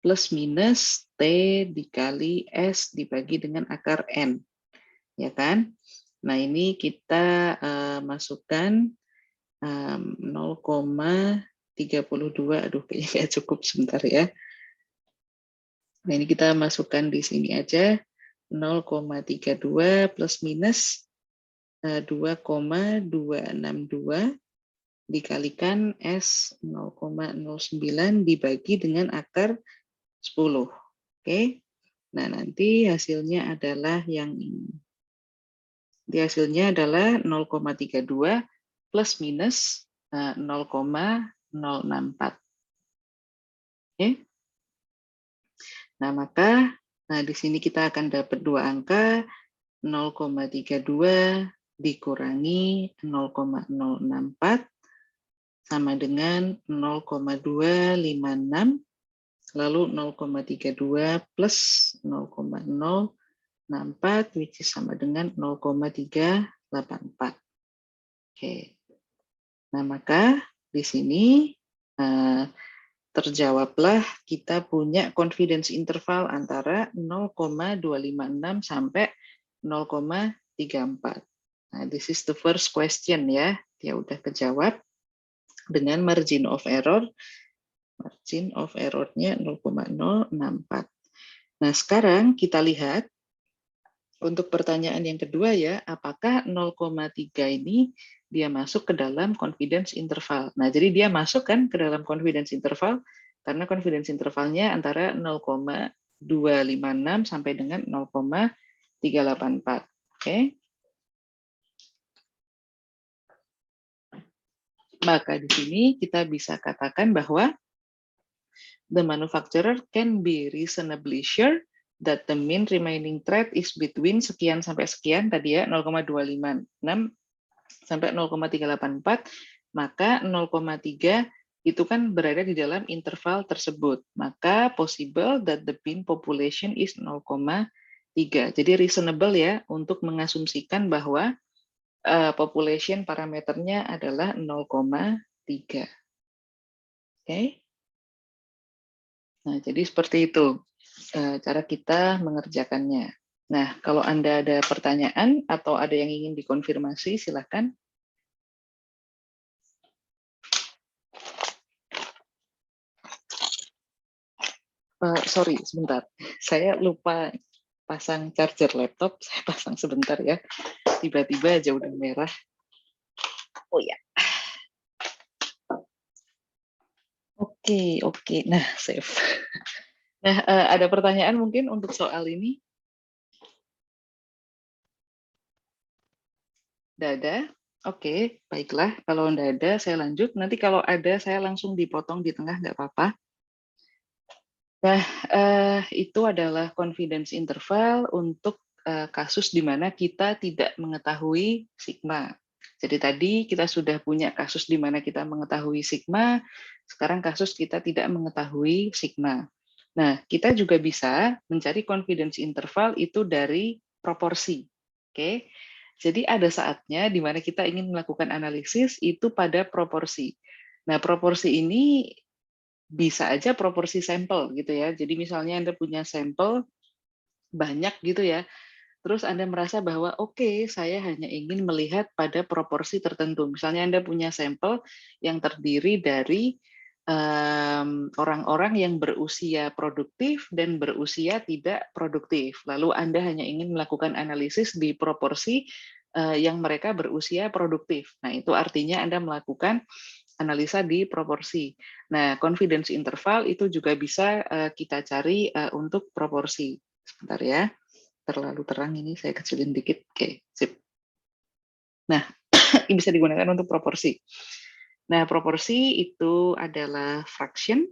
plus minus T dikali S dibagi dengan akar N. Ya kan? Nah, ini kita masukkan 0,32. Aduh, kayaknya cukup sebentar ya. Nah, ini kita masukkan di sini aja 0,32 plus minus 2,262 dikalikan S 0,09 dibagi dengan akar 10. Oke. Nah, nanti hasilnya adalah yang ini. Di hasilnya adalah 0,32 plus minus 0,064. Oke. Nah, maka di sini kita akan dapat dua angka, 0,32 dikurangi 0,064 sama dengan 0,256, lalu 0,32 plus 0,064, which is sama dengan 0,384. Oke. Nah, maka di sini terjawablah kita punya confidence interval antara 0,256 sampai 0,34. Nah, this is the first question ya. Dia udah kejawab dengan margin of error. Margin of error-nya 0,064. Nah, sekarang kita lihat untuk pertanyaan yang kedua ya, apakah 0,3 ini dia masuk ke dalam confidence interval. Nah, jadi dia masuk kan ke dalam confidence interval karena confidence intervalnya antara 0,256 sampai dengan 0,384. Oke. Maka di sini kita bisa katakan bahwa the manufacturer can be reasonably sure that the mean remaining thread is between sekian sampai sekian tadi ya 0,256 sampai 0,384, maka 0,3 itu kan berada di dalam interval tersebut. Maka possible that the bin population is 0,3. Jadi reasonable ya untuk mengasumsikan bahwa population parameternya adalah 0,3. Oke. Nah, jadi seperti itu cara kita mengerjakannya. Nah, kalau Anda ada pertanyaan atau ada yang ingin dikonfirmasi, silakan. Sorry, sebentar. Saya lupa pasang charger laptop. Saya pasang sebentar ya. Tiba-tiba aja udah merah. Oh ya. Oke. Nah, save. Nah, ada pertanyaan mungkin untuk soal ini? Tidak ada? Oke, baiklah. Kalau tidak ada, saya lanjut. Nanti kalau ada, saya langsung dipotong di tengah, nggak apa-apa. Nah, itu adalah confidence interval untuk kasus di mana kita tidak mengetahui sigma. Jadi tadi kita sudah punya kasus di mana kita mengetahui sigma, sekarang kasus kita tidak mengetahui sigma. Nah, kita juga bisa mencari confidence interval itu dari proporsi. Oke. Jadi ada saatnya di mana kita ingin melakukan analisis itu pada proporsi. Nah, proporsi ini bisa aja proporsi sampel gitu ya. Jadi misalnya Anda punya sampel banyak gitu ya, terus Anda merasa bahwa oke, saya hanya ingin melihat pada proporsi tertentu. Misalnya Anda punya sampel yang terdiri dari orang-orang yang berusia produktif dan berusia tidak produktif. Lalu Anda hanya ingin melakukan analisis di proporsi yang mereka berusia produktif. Nah, itu artinya Anda melakukan analisa di proporsi. Nah, confidence interval itu juga bisa kita cari untuk proporsi. Sebentar ya, terlalu terang ini, saya kecilin dikit. Oke, sip. Nah, ini bisa digunakan untuk proporsi. Nah, proporsi itu adalah fraction,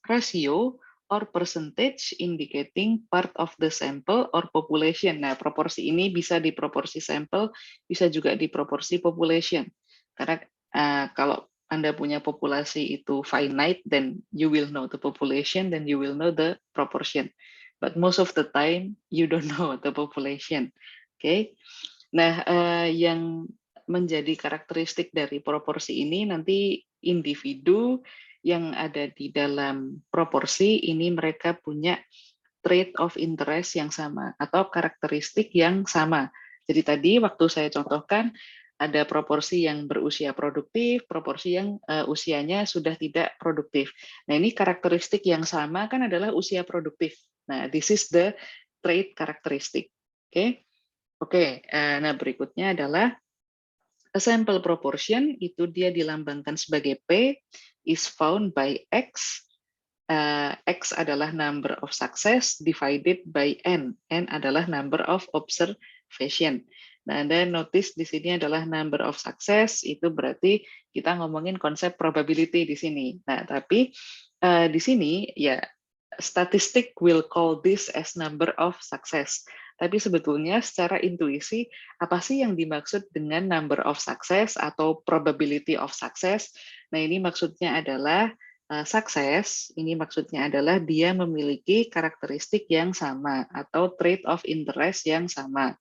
ratio, or percentage indicating part of the sample or population. Nah, proporsi ini bisa di proporsi sampel, bisa juga di proporsi population. Karena kalau Anda punya populasi itu finite, then you will know the population, then you will know the proportion. But most of the time, you don't know the population. Oke. Nah, yang menjadi karakteristik dari proporsi ini nanti individu yang ada di dalam proporsi ini mereka punya trait of interest yang sama atau karakteristik yang sama. Jadi tadi waktu saya contohkan ada proporsi yang berusia produktif, proporsi yang usianya sudah tidak produktif. Nah, ini karakteristik yang sama kan adalah usia produktif. Nah, this is the trait karakteristik. Oke. Oke, nah berikutnya adalah a sample proportion, itu dia dilambangkan sebagai P, is found by X. X adalah number of success divided by N. N adalah number of observation. Nah, Anda notice di sini adalah number of success, itu berarti kita ngomongin konsep probability di sini. Nah, tapi di sini ya statistik will call this as number of success. Tapi sebetulnya secara intuisi, apa sih yang dimaksud dengan number of success atau probability of success? Nah, ini maksudnya adalah sukses, ini maksudnya adalah dia memiliki karakteristik yang sama atau trait of interest yang sama.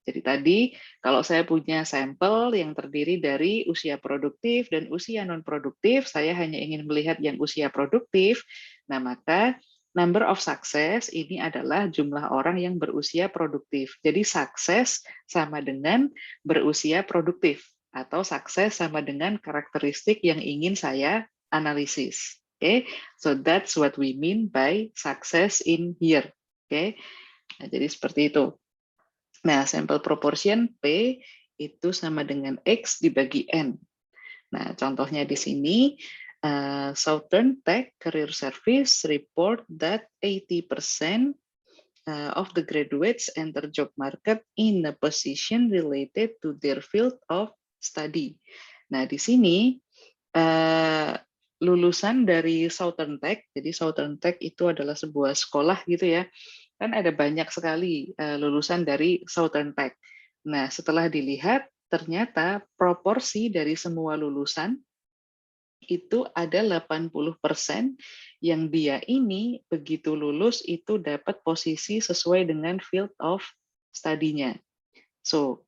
Jadi tadi kalau saya punya sampel yang terdiri dari usia produktif dan usia non-produktif, saya hanya ingin melihat yang usia produktif, nah maka number of success ini adalah jumlah orang yang berusia produktif. Jadi sukses sama dengan berusia produktif, atau sukses sama dengan karakteristik yang ingin saya analisis. Oke, so that's what we mean by success in here. Oke, nah, jadi seperti itu. Nah, sampel proportion P itu sama dengan X dibagi N. Nah, contohnya di sini, Southern Tech Career Service report that 80% of the graduates enter job market in a position related to their field of study. Nah, di sini lulusan dari Southern Tech, jadi Southern Tech itu adalah sebuah sekolah gitu ya, kan ada banyak sekali lulusan dari Southern Tech. Nah, setelah dilihat, ternyata proporsi dari semua lulusan itu ada 80% yang dia ini begitu lulus itu dapat posisi sesuai dengan field of study-nya. So,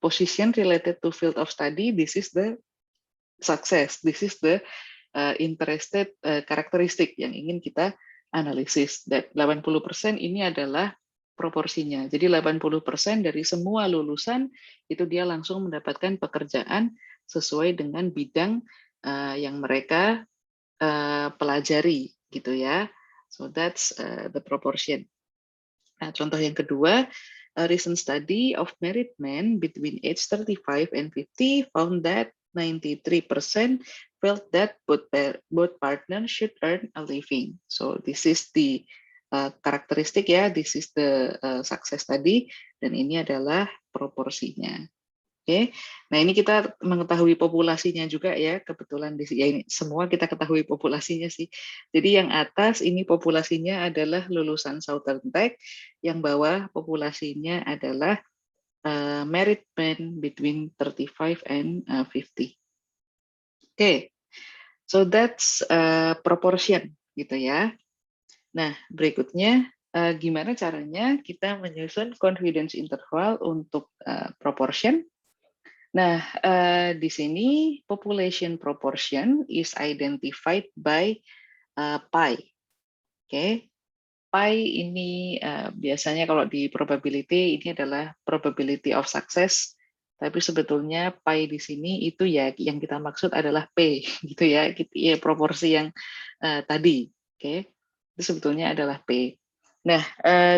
position related to field of study, this is the success, this is the interested karakteristik yang ingin kita analisis. Dan 80% ini adalah proporsinya. Jadi 80% dari semua lulusan itu dia langsung mendapatkan pekerjaan sesuai dengan bidang yang mereka pelajari gitu ya. So that's the proportion. Nah, contoh yang kedua, a recent study of married men between age 35 and 50 found that 93% felt that both partners should earn a living. So this is the karakteristik ya, this is the success tadi, dan ini adalah proporsinya. Oke, nah ini kita mengetahui populasinya juga ya, kebetulan ya ini semua kita ketahui populasinya sih. Jadi yang atas ini populasinya adalah lulusan Southern Tech, yang bawah populasinya adalah married men between 35 and 50. Oke, so that's proportion gitu ya. Nah, berikutnya gimana caranya kita menyusun confidence interval untuk proportion. Nah, di sini population proportion is identified by pi. Oke, pi ini biasanya kalau di probability ini adalah probability of success, tapi sebetulnya pi di sini itu ya yang kita maksud adalah p, gitu ya, proporsi yang tadi. Oke, itu sebetulnya adalah p. Nah,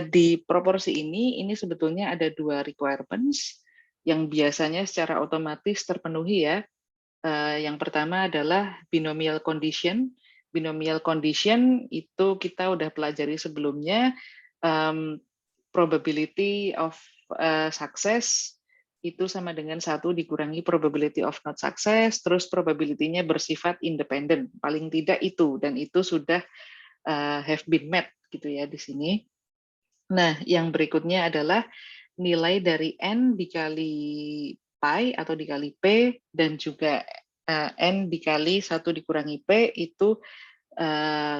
di proporsi ini sebetulnya ada dua requirements yang biasanya secara otomatis terpenuhi ya. Yang pertama adalah binomial condition. Binomial condition itu kita udah pelajari sebelumnya, probability of success itu sama dengan 1 dikurangi probability of not success, terus probability-nya bersifat independen, paling tidak itu, dan itu sudah have been met gitu ya di sini. Nah, yang berikutnya adalah nilai dari N dikali pi atau dikali P, dan juga N dikali 1 dikurangi P itu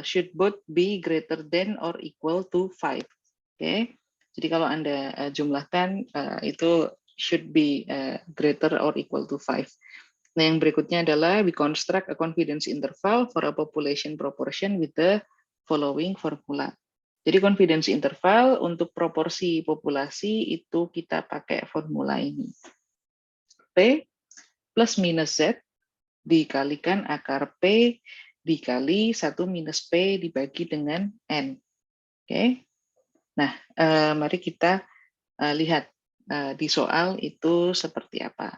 should both be greater than or equal to 5. Oke, jadi kalau Anda jumlahkan itu should be greater or equal to 5. Nah, yang berikutnya adalah we construct a confidence interval for a population proportion with the following formula. Jadi confidence interval untuk proporsi populasi itu kita pakai formula ini. P plus minus Z dikalikan akar P dikali 1 minus P dibagi dengan N. Oke. Nah, mari kita lihat di soal itu seperti apa.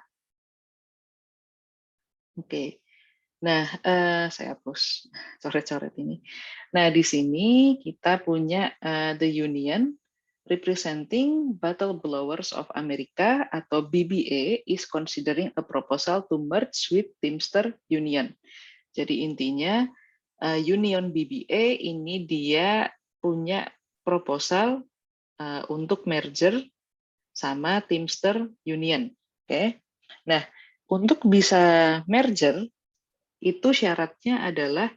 Oke. Nah, saya hapus coret-coret ini. Nah, di sini kita punya the Union representing Battle Blowers of America atau BBA is considering a proposal to merge with Teamster Union. Jadi intinya Union BBA ini dia punya proposal untuk merger sama Teamster Union. Oke. Nah, untuk bisa merger itu syaratnya adalah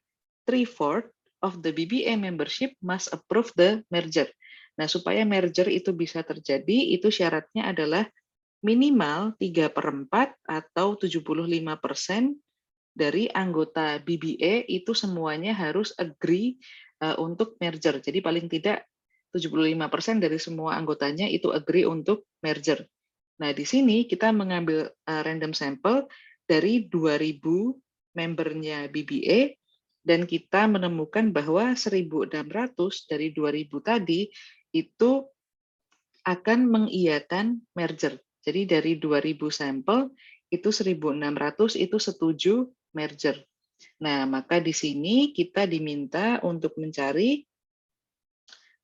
3/4 of the BBA membership must approve the merger. Nah, supaya merger itu bisa terjadi, itu syaratnya adalah minimal 3/4 atau 75% dari anggota BBA itu semuanya harus agree untuk merger. Jadi paling tidak 75% dari semua anggotanya itu agree untuk merger. Nah, di sini kita mengambil random sample dari 2000 membernya BBA, dan kita menemukan bahwa 1.600 dari 2000 tadi itu akan mengiyakan merger. Jadi dari 2000 sampel itu 1.600 itu setuju merger. Nah, maka di sini kita diminta untuk mencari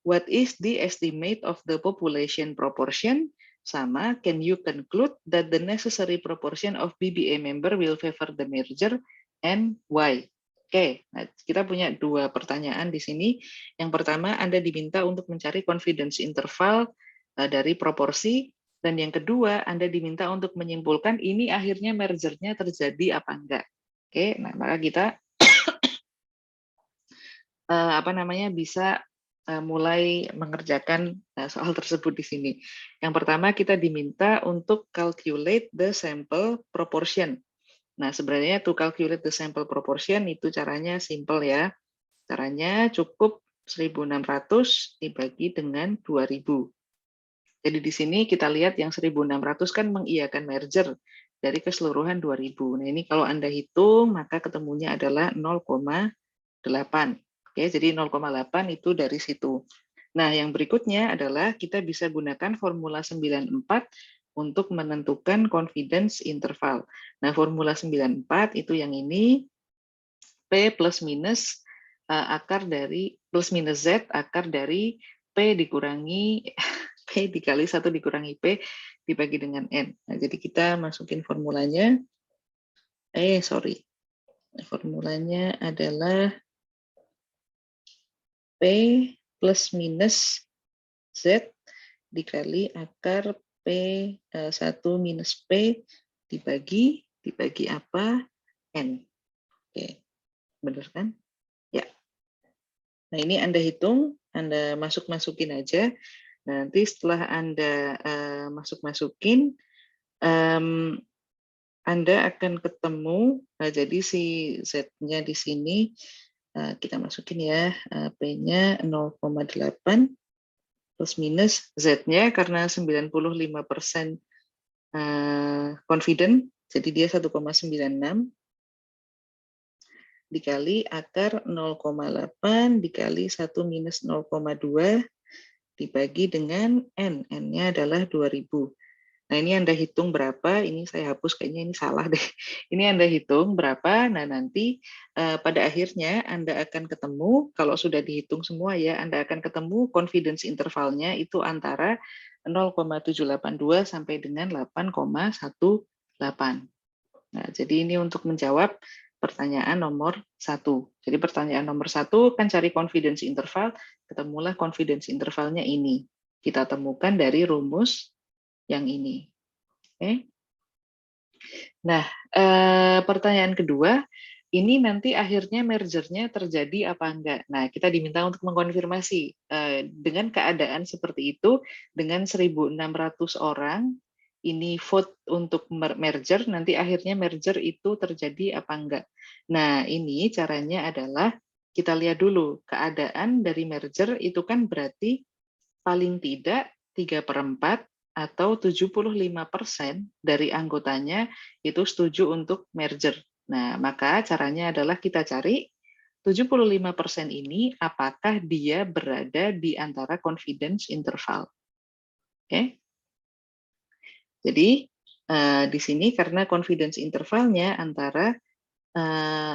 what is the estimate of the population proportion, sama can you conclude that the necessary proportion of BBA member will favor the merger and why? Oke, nah kita punya dua pertanyaan di sini. Yang pertama, Anda diminta untuk mencari confidence interval dari proporsi, dan yang kedua, Anda diminta untuk menyimpulkan ini akhirnya mergernya terjadi apa enggak. Oke, nah maka kita bisa mulai mengerjakan soal tersebut di sini. Yang pertama kita diminta untuk calculate the sample proportion. Nah, sebenarnya to calculate the sample proportion itu caranya simple ya. Caranya cukup 1.600 dibagi dengan 2.000. Jadi di sini kita lihat yang 1.600 kan mengiyakan merger dari keseluruhan 2.000. Nah, ini kalau Anda hitung maka ketemunya adalah 0,8. Oke, jadi 0,8 itu dari situ. Nah, yang berikutnya adalah kita bisa gunakan formula 94 untuk menentukan confidence interval. Nah, formula 94 itu yang ini, P plus minus akar dari plus minus Z akar dari P dikurangi P dikali 1 dikurangi P dibagi dengan N. Nah, jadi kita masukin formulanya. Formulanya adalah P plus minus Z dikali akar P1 minus P dibagi apa? N. Oke, benar kan? Ya. Nah, ini Anda hitung, Anda masukin aja. Nanti setelah Anda masukin, Anda akan ketemu, jadi si Z-nya di sini, kita masukin ya, P-nya 0,8 plus minus Z-nya karena 95% confident, jadi dia 1,96 dikali akar 0,8 dikali 1 minus 0,2 dibagi dengan N. N-nya adalah 2000. Nah, ini Anda hitung berapa, ini saya hapus, kayaknya ini salah deh. Ini Anda hitung berapa, nah nanti pada akhirnya Anda akan ketemu, kalau sudah dihitung semua ya, Anda akan ketemu confidence intervalnya itu antara 0,782 sampai dengan 8,18. Nah, jadi ini untuk menjawab pertanyaan nomor 1. Jadi pertanyaan nomor 1 kan cari confidence interval, ketemulah confidence intervalnya ini. Kita temukan dari rumus yang ini. Oke. Nah, pertanyaan kedua, ini nanti akhirnya mergernya terjadi apa enggak? Nah, kita diminta untuk mengkonfirmasi dengan keadaan seperti itu, dengan 1.600 orang, ini vote untuk merger, nanti akhirnya merger itu terjadi apa enggak? Nah, ini caranya adalah kita lihat dulu keadaan dari merger itu kan berarti paling tidak 3/4 atau 75% dari anggotanya itu setuju untuk merger. Nah, maka caranya adalah kita cari 75% ini apakah dia berada di antara confidence interval. Oke. Jadi di sini karena confidence intervalnya antara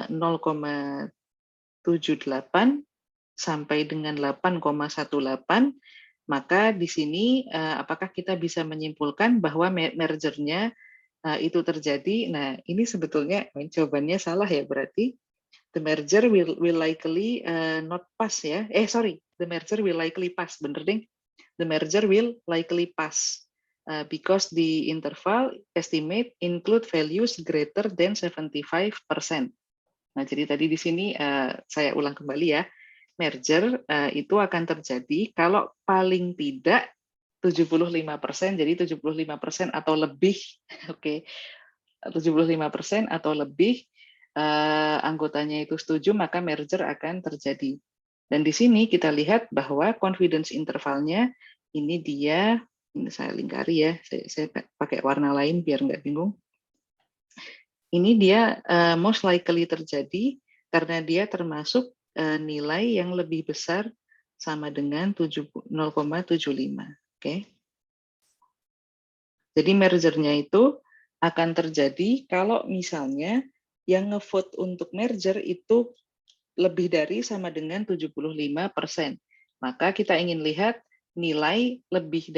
0,78 sampai dengan 8,18, maka di sini apakah kita bisa menyimpulkan bahwa mergernya itu terjadi? Nah, ini sebetulnya jawabannya salah ya, berarti the merger will likely not pass ya. The merger will likely pass, bener deh. The merger will likely pass because the interval estimate include values greater than 75%. Nah, jadi tadi di sini saya ulang kembali ya. Merger itu akan terjadi kalau paling tidak 75%, jadi 75% atau lebih, oke, 75% atau lebih anggotanya itu setuju, maka merger akan terjadi. Dan di sini kita lihat bahwa confidence intervalnya ini dia, ini saya lingkari ya, saya pakai warna lain biar nggak bingung. Ini dia most likely terjadi karena dia termasuk nilai yang lebih besar sama dengan 0,75. Oke. Jadi mergernya itu akan terjadi kalau misalnya yang ngevote untuk merger itu lebih dari sama dengan 75%. Maka kita ingin lihat nilai lebih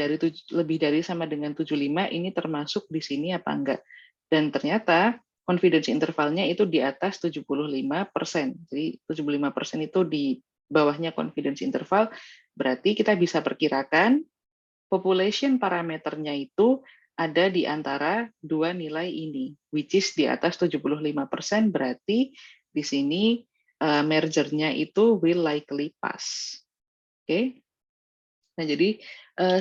dari sama dengan 75 ini termasuk di sini apa enggak. Dan ternyata confidence intervalnya itu di atas 75%. Jadi 75% itu di bawahnya confidence interval, berarti kita bisa perkirakan population parameternya itu ada di antara dua nilai ini, which is di atas 75%, berarti di sini mergernya itu will likely pass. Oke. Nah, jadi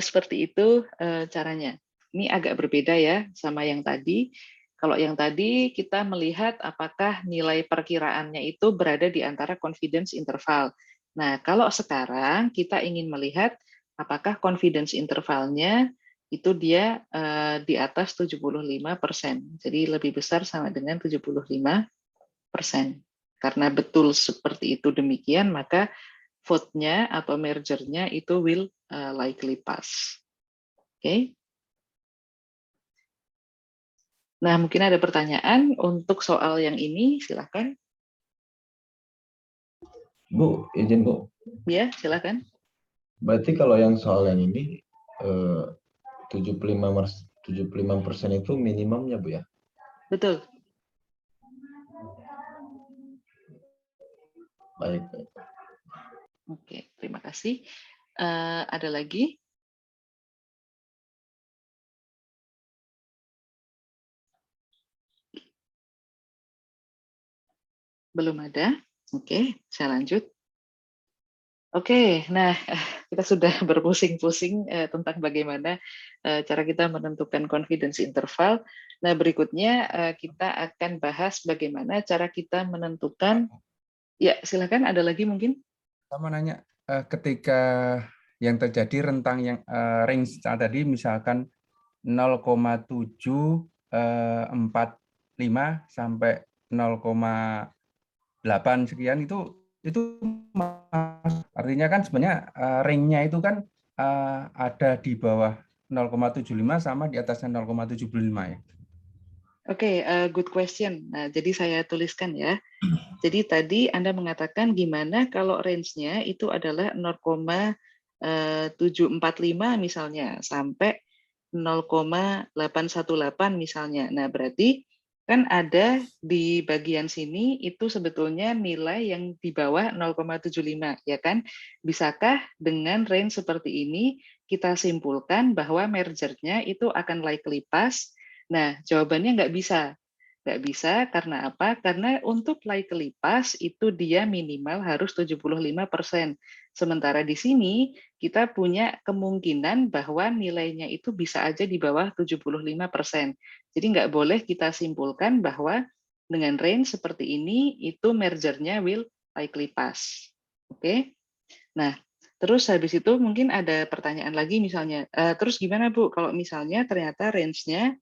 seperti itu caranya. Ini agak berbeda ya sama yang tadi. Kalau yang tadi kita melihat apakah nilai perkiraannya itu berada di antara confidence interval. Nah, kalau sekarang kita ingin melihat apakah confidence intervalnya itu dia di atas 75%. Jadi lebih besar sama dengan 75%. Karena betul seperti itu demikian, maka vote-nya atau merger-nya itu will likely pass. Oke. Nah, mungkin ada pertanyaan untuk soal yang ini, silakan. Bu, izin Bu. Ya, silakan. Berarti kalau yang soal yang ini 75% itu minimumnya, Bu ya? Betul. Baik. Oke, terima kasih. Ada lagi? Belum ada? Oke, saya lanjut. Oke, nah kita sudah berpusing-pusing tentang bagaimana cara kita menentukan confidence interval. Nah, berikutnya kita akan bahas bagaimana cara kita menentukan. Ya, silakan ada lagi mungkin. Saya mau nanya, ketika yang terjadi rentang yang range tadi misalkan 0,745 sampai 0,8 sekian itu artinya kan sebenarnya range-nya itu kan ada di bawah 0,75 sama di atasnya 0,75 ya. Oke, good question. Nah, jadi saya tuliskan ya. Jadi tadi Anda mengatakan gimana kalau range-nya itu adalah 0,745 misalnya sampai 0,818 misalnya. Nah, berarti kan ada di bagian sini itu sebetulnya nilai yang di bawah 0,75, ya kan? Bisakah dengan range seperti ini kita simpulkan bahwa mergernya itu akan likely pass? Nah, jawabannya nggak bisa. Nggak bisa karena apa? Karena untuk likely pass itu dia minimal harus 75%. Sementara di sini kita punya kemungkinan bahwa nilainya itu bisa aja di bawah 75%. Jadi nggak boleh kita simpulkan bahwa dengan range seperti ini itu mergernya will likely pass. Oke? Nah, terus habis itu mungkin ada pertanyaan lagi misalnya, terus gimana Bu kalau misalnya ternyata range-nya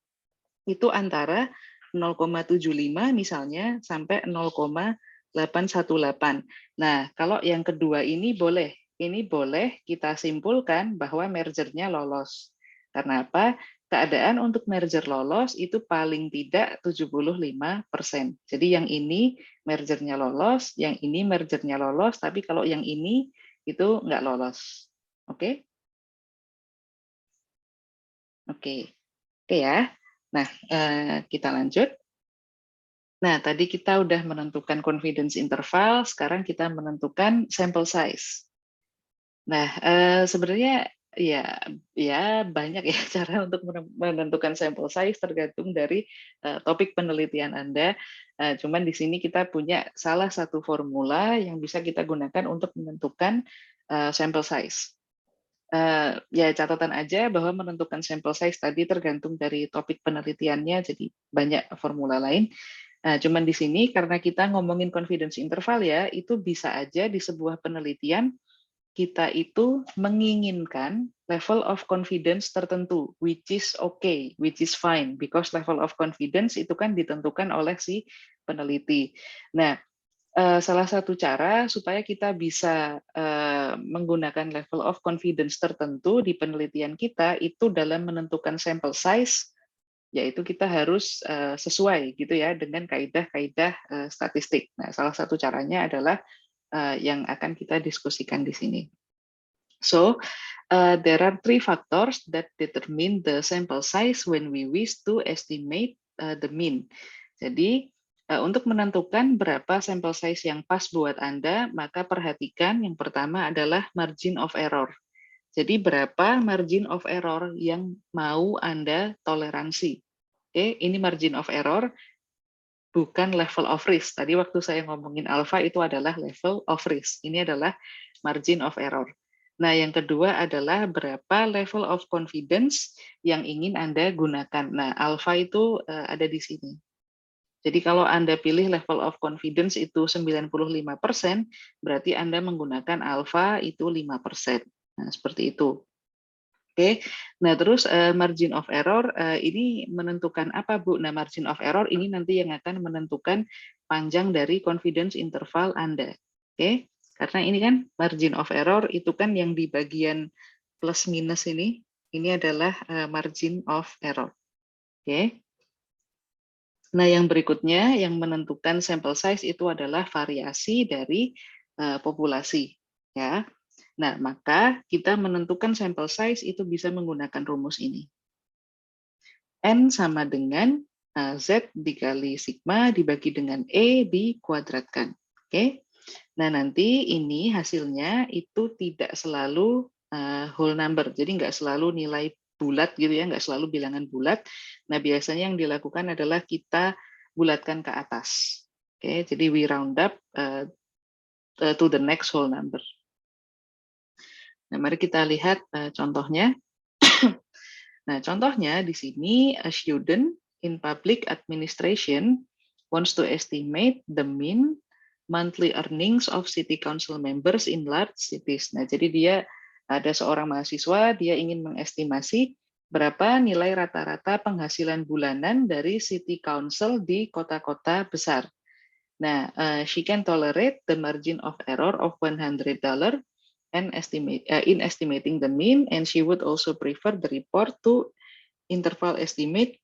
itu antara 0,75 misalnya sampai 0,818. Nah, kalau yang kedua ini boleh kita simpulkan bahwa mergernya lolos. Karena apa? Keadaan untuk merger lolos itu paling tidak 75%. Jadi yang ini mergernya lolos, yang ini mergernya lolos, tapi kalau yang ini itu nggak lolos. Oke? Oke. Oke ya. Nah, kita lanjut. Nah, tadi kita udah menentukan confidence interval, sekarang kita menentukan sample size. Nah, sebenarnya ya banyak ya cara untuk menentukan sample size tergantung dari topik penelitian Anda. Cuman di sini kita punya salah satu formula yang bisa kita gunakan untuk menentukan sample size. Ya catatan aja bahwa menentukan sample size tadi tergantung dari topik penelitiannya, jadi banyak formula lain. Nah, cuman di sini karena kita ngomongin confidence interval ya, itu bisa aja di sebuah penelitian kita itu menginginkan level of confidence tertentu, which is okay, which is fine, because level of confidence itu kan ditentukan oleh si peneliti. Nah, salah satu cara supaya kita bisa menggunakan level of confidence tertentu di penelitian kita itu dalam menentukan sample size, yaitu kita harus sesuai gitu ya dengan kaidah-kaidah statistik. Nah, salah satu caranya adalah yang akan kita diskusikan di sini. So, there are 3 factors that determine the sample size when we wish to estimate the mean. Jadi, untuk menentukan berapa sampel size yang pas buat Anda, maka perhatikan yang pertama adalah margin of error. Jadi berapa margin of error yang mau Anda toleransi. Oke, ini margin of error, bukan level of risk. Tadi waktu saya ngomongin alpha itu adalah level of risk. Ini adalah margin of error. Nah, yang kedua adalah berapa level of confidence yang ingin Anda gunakan. Nah, alpha itu ada di sini. Jadi kalau Anda pilih level of confidence itu 95%, berarti Anda menggunakan alpha itu 5%. Nah, seperti itu. Oke, nah terus margin of error ini menentukan apa Bu? Nah margin of error ini nanti yang akan menentukan panjang dari confidence interval Anda. Oke, karena ini kan margin of error itu kan yang di bagian plus minus ini adalah margin of error. Oke. Nah yang berikutnya yang menentukan sample size itu adalah variasi dari populasi. Ya. Nah, maka kita menentukan sample size itu bisa menggunakan rumus ini. N sama dengan Z dikali sigma dibagi dengan E dikuadratkan. Oke. Nah, nanti ini hasilnya itu tidak selalu whole number. Jadi nggak selalu nilai bulat gitu ya, nggak selalu bilangan bulat. Nah, biasanya yang dilakukan adalah kita bulatkan ke atas. Oke, jadi we round up to the next whole number. Nah, mari kita lihat contohnya. Nah, contohnya di sini, a student in public administration wants to estimate the mean monthly earnings of city council members in large cities. Nah, jadi dia ada seorang mahasiswa, dia ingin mengestimasi berapa nilai rata-rata penghasilan bulanan dari city council di kota-kota besar. Nah, she can tolerate the margin of error of $100 and in estimating the mean, and she would also prefer the report to interval estimate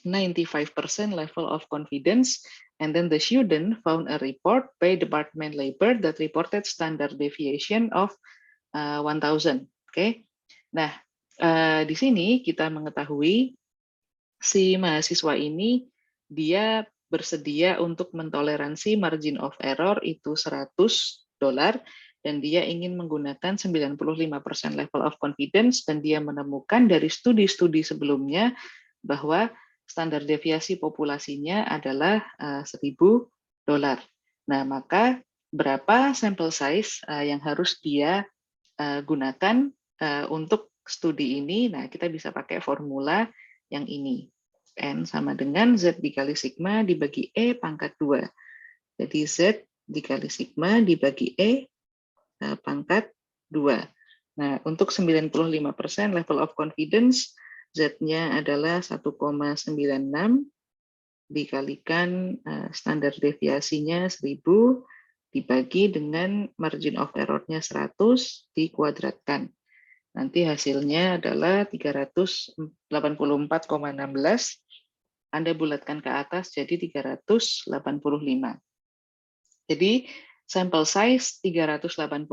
95% level of confidence, and then the student found a report by Department Labor that reported standard deviation of 1000. Oke. Nah, di sini kita mengetahui si mahasiswa ini dia bersedia untuk mentoleransi margin of error itu $100 dan dia ingin menggunakan 95% level of confidence, dan dia menemukan dari studi-studi sebelumnya bahwa standar deviasi populasinya adalah $1000. Nah, maka berapa sampel size yang harus dia gunakan untuk studi ini? Nah, kita bisa pakai formula yang ini. N sama dengan Z dikali sigma dibagi E pangkat 2. Jadi Z dikali sigma dibagi E pangkat 2. Nah, untuk 95% level of confidence, Z-nya adalah 1,96 dikalikan standar deviasinya 1000 dibagi dengan margin of error-nya 100 dikuadratkan. Nanti hasilnya adalah 384,16. Anda bulatkan ke atas jadi 385. Jadi sampel size 385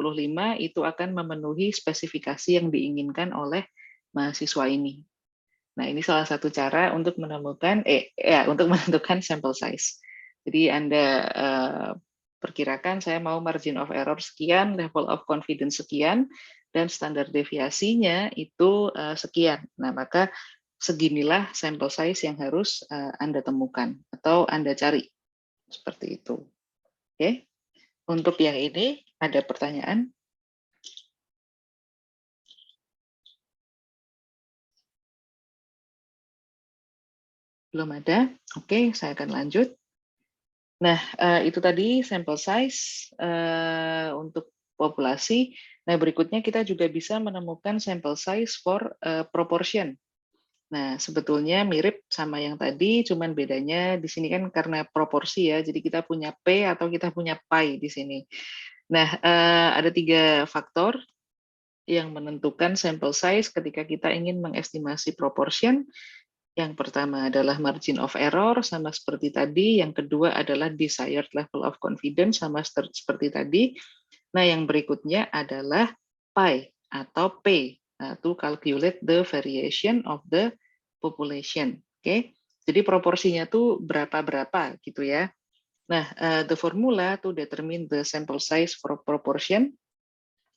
itu akan memenuhi spesifikasi yang diinginkan oleh mahasiswa ini. Nah, ini salah satu cara untuk menemukan untuk menentukan sampel size. Jadi Anda perkirakan saya mau margin of error sekian, level of confidence sekian, dan standar deviasinya itu sekian. Nah, maka seginilah sampel size yang harus Anda temukan atau Anda cari. Seperti itu. Oke. Untuk yang ini ada pertanyaan? Belum ada? Oke, saya akan lanjut. Nah, itu tadi sampel size untuk populasi. Nah, berikutnya kita juga bisa menemukan sampel size for proportion. Nah, sebetulnya mirip sama yang tadi, cuman bedanya di sini kan karena proporsi ya, jadi kita punya P atau kita punya pi di sini. Nah, ada 3 faktor yang menentukan sampel size ketika kita ingin mengestimasi proportion. Yang pertama adalah margin of error, sama seperti tadi. Yang kedua adalah desired level of confidence, sama seperti tadi. Nah, yang berikutnya adalah pi atau P, to calculate the variation of the population. Oke, jadi proporsinya tuh berapa-berapa gitu ya. Nah, the formula to determine the sample size for proportion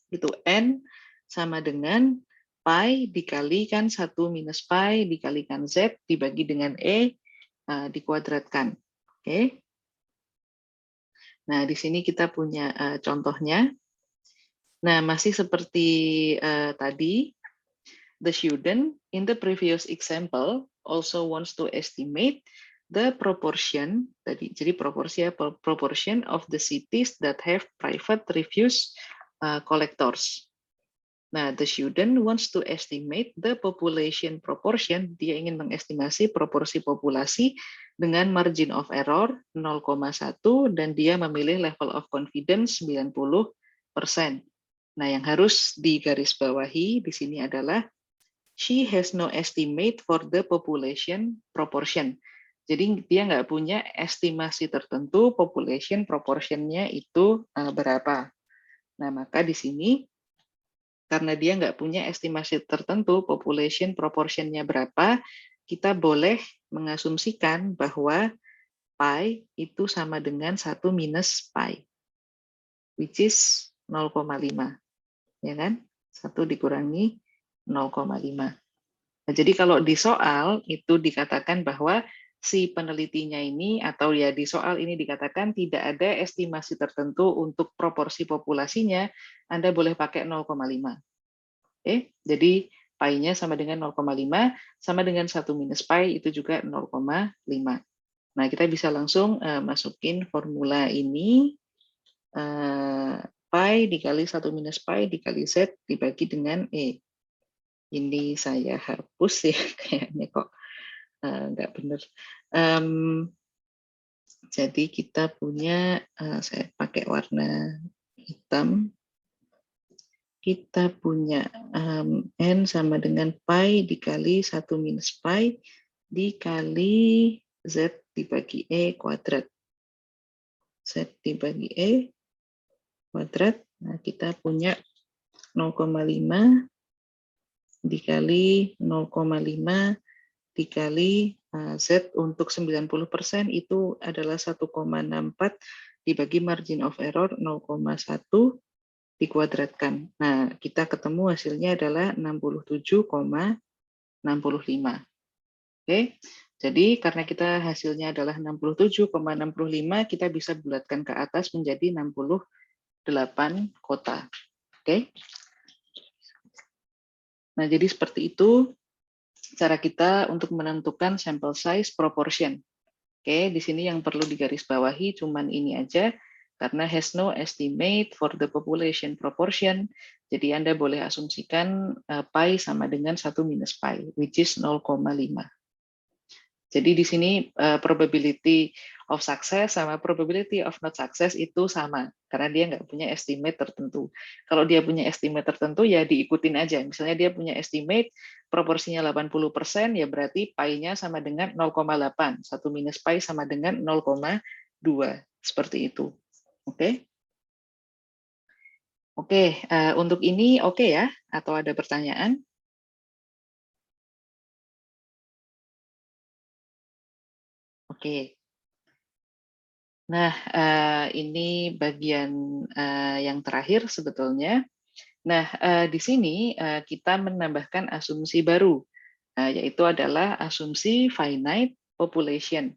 itu N sama dengan pi dikalikan 1 minus pi dikalikan Z dibagi dengan E dikuadratkan. Oke. Nah, di sini kita punya contohnya. Nah, masih seperti tadi, the student in the previous example also wants to estimate the proportion, jadi proportion of the cities that have private refuse collectors. Nah, the student wants to estimate the population proportion, dia ingin mengestimasi proporsi populasi dengan margin of error 0,1 dan dia memilih level of confidence 90%. Nah, yang harus digarisbawahi di sini adalah she has no estimate for the population proportion. Jadi dia nggak punya estimasi tertentu population proportionnya itu berapa. Nah, maka di sini karena dia nggak punya estimasi tertentu population proportionnya berapa, kita boleh mengasumsikan bahwa pi itu sama dengan 1 minus pi, which is 0,5, ya kan? 1 dikurangi 0,5. Nah, jadi kalau di soal itu dikatakan bahwa si penelitinya ini, atau ya di soal ini dikatakan tidak ada estimasi tertentu untuk proporsi populasinya, Anda boleh pakai 0,5. Oke, jadi pi-nya sama dengan 0,5, sama dengan 1 minus pi itu juga 0,5. Nah, kita bisa langsung masukin formula ini, pi dikali 1 minus pi dikali z dibagi dengan E. Ini saya hapus ya, kayaknya kok nggak benar. Jadi kita punya, saya pakai warna hitam, kita punya n sama dengan pi dikali 1 minus pi dikali z dibagi E kuadrat. Z dibagi E kuadrat, nah kita punya 0,5 dikali 0,5 dikali Z untuk 90% itu adalah 1,64 dibagi margin of error 0,1 dikuadratkan. Nah, kita ketemu hasilnya adalah 67,65. Oke, jadi karena kita hasilnya adalah 67,65, kita bisa bulatkan ke atas menjadi 68 kota. Oke. Nah, jadi seperti itu cara kita untuk menentukan sample size proportion. Oke, di sini yang perlu digarisbawahi cuman ini aja, karena has no estimate for the population proportion, jadi Anda boleh asumsikan pi sama dengan 1 minus pi, which is 0,5. Jadi di sini probability of success sama probability of not success itu sama, karena dia nggak punya estimate tertentu. Kalau dia punya estimate tertentu, ya diikutin aja. Misalnya dia punya estimate proporsinya 80%, ya berarti pi-nya sama dengan 0,8. 1 minus pi sama dengan 0,2. Seperti itu. Oke? Oke, untuk ini oke ya? Atau ada pertanyaan? Oke. Nah, ini bagian yang terakhir sebetulnya. Nah, di sini kita menambahkan asumsi baru, yaitu adalah asumsi finite population.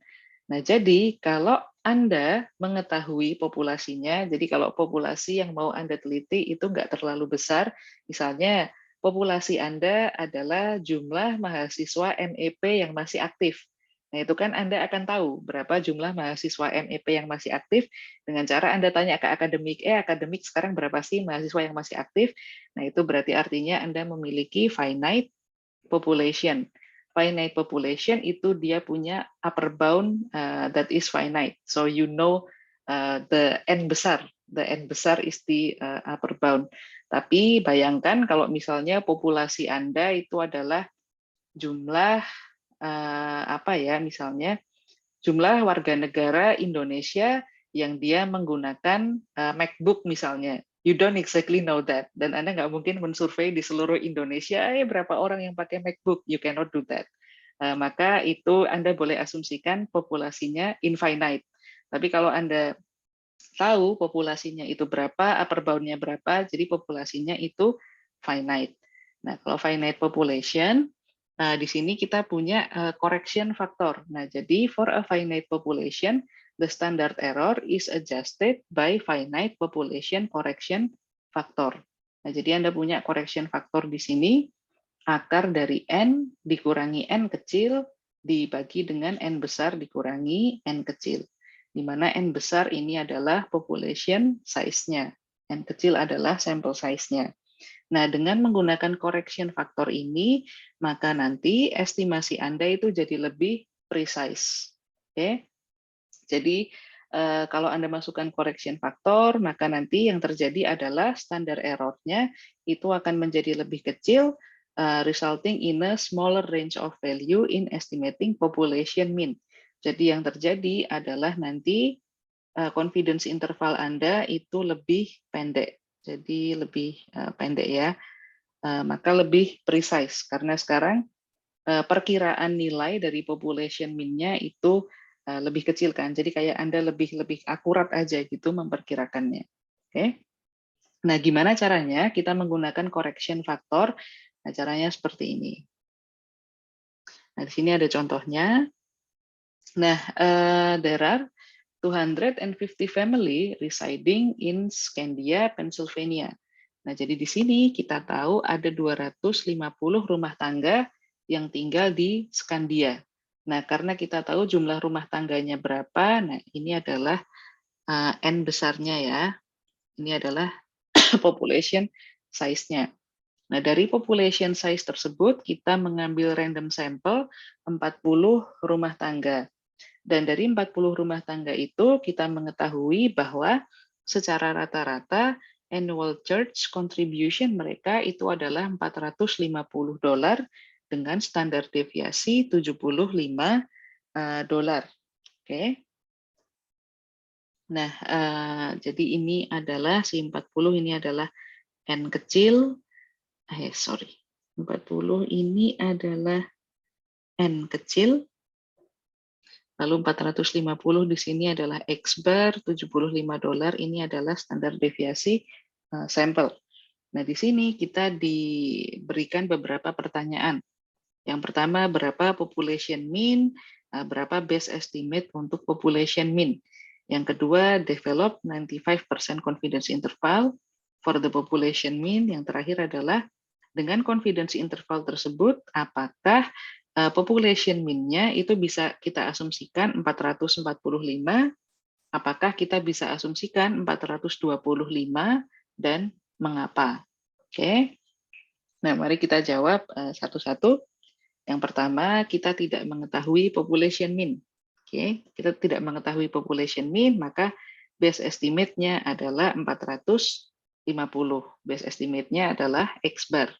Nah, jadi kalau Anda mengetahui populasinya, jadi kalau populasi yang mau Anda teliti itu nggak terlalu besar, misalnya populasi Anda adalah jumlah mahasiswa MEP yang masih aktif. Nah, itu kan Anda akan tahu berapa jumlah mahasiswa MEP yang masih aktif dengan cara Anda tanya ke akademik, akademik sekarang berapa sih mahasiswa yang masih aktif? Nah, itu berarti artinya Anda memiliki finite population. Finite population itu dia punya upper bound that is finite. So you know the n besar. The n besar is the upper bound. Tapi bayangkan kalau misalnya populasi Anda itu adalah jumlah misalnya jumlah warga negara Indonesia yang dia menggunakan MacBook misalnya. You don't exactly know that. Dan Anda nggak mungkin mensurvei di seluruh Indonesia, berapa orang yang pakai MacBook. You cannot do that. Maka itu Anda boleh asumsikan populasinya infinite. Tapi kalau Anda tahu populasinya itu berapa, upper bound-nya berapa, jadi populasinya itu finite. Nah, kalau finite population, di sini kita punya correction factor. Nah, jadi for a finite population, the standard error is adjusted by finite population correction factor. Nah, jadi Anda punya correction factor di sini, akar dari n dikurangi n kecil dibagi dengan n besar dikurangi n kecil. Di mana n besar ini adalah population size-nya, n kecil adalah sample size-nya. Nah, dengan menggunakan correction factor ini, maka nanti estimasi Anda itu jadi lebih precise. Oke? Jadi, kalau Anda masukkan correction factor, maka nanti yang terjadi adalah standar error-nya itu akan menjadi lebih kecil, resulting in a smaller range of value in estimating population mean. Jadi yang terjadi adalah nanti confidence interval Anda itu lebih pendek. Jadi lebih pendek ya. maka lebih precise karena sekarang perkiraan nilai dari population mean-nya itu lebih kecil kan. Jadi kayak Anda lebih akurat aja gitu memperkirakannya. Oke. Nah, gimana caranya? Kita menggunakan correction factor. Nah, caranya seperti ini. Nah, di sini ada contohnya. Nah, there are 250 family residing in Scandia, Pennsylvania. Nah, jadi di sini kita tahu ada 250 rumah tangga yang tinggal di Scandia. Nah, karena kita tahu jumlah rumah tangganya berapa, nah ini adalah N besarnya ya. Ini adalah population size-nya. Nah, dari population size tersebut, kita mengambil random sampel 40 rumah tangga. Dan dari 40 rumah tangga itu, kita mengetahui bahwa secara rata-rata annual church contribution mereka itu adalah $450 dengan standar deviasi $75. Oke. Nah, jadi ini adalah si 40 ini adalah N kecil. 40 ini adalah N kecil. Lalu 450 di sini adalah X bar, $75 ini adalah standar deviasi sampel. Nah, di sini kita diberikan beberapa pertanyaan. Yang pertama, berapa population mean, berapa best estimate untuk population mean. Yang kedua, develop 95% confidence interval for the population mean. Yang terakhir adalah dengan confidence interval tersebut, apakah population mean-nya itu bisa kita asumsikan 445, apakah kita bisa asumsikan 425, dan mengapa? Oke. Nah, mari kita jawab satu-satu. Yang pertama, kita tidak mengetahui population mean. Oke, kita tidak mengetahui population mean, maka best estimate-nya adalah 450. Best estimate-nya adalah X bar.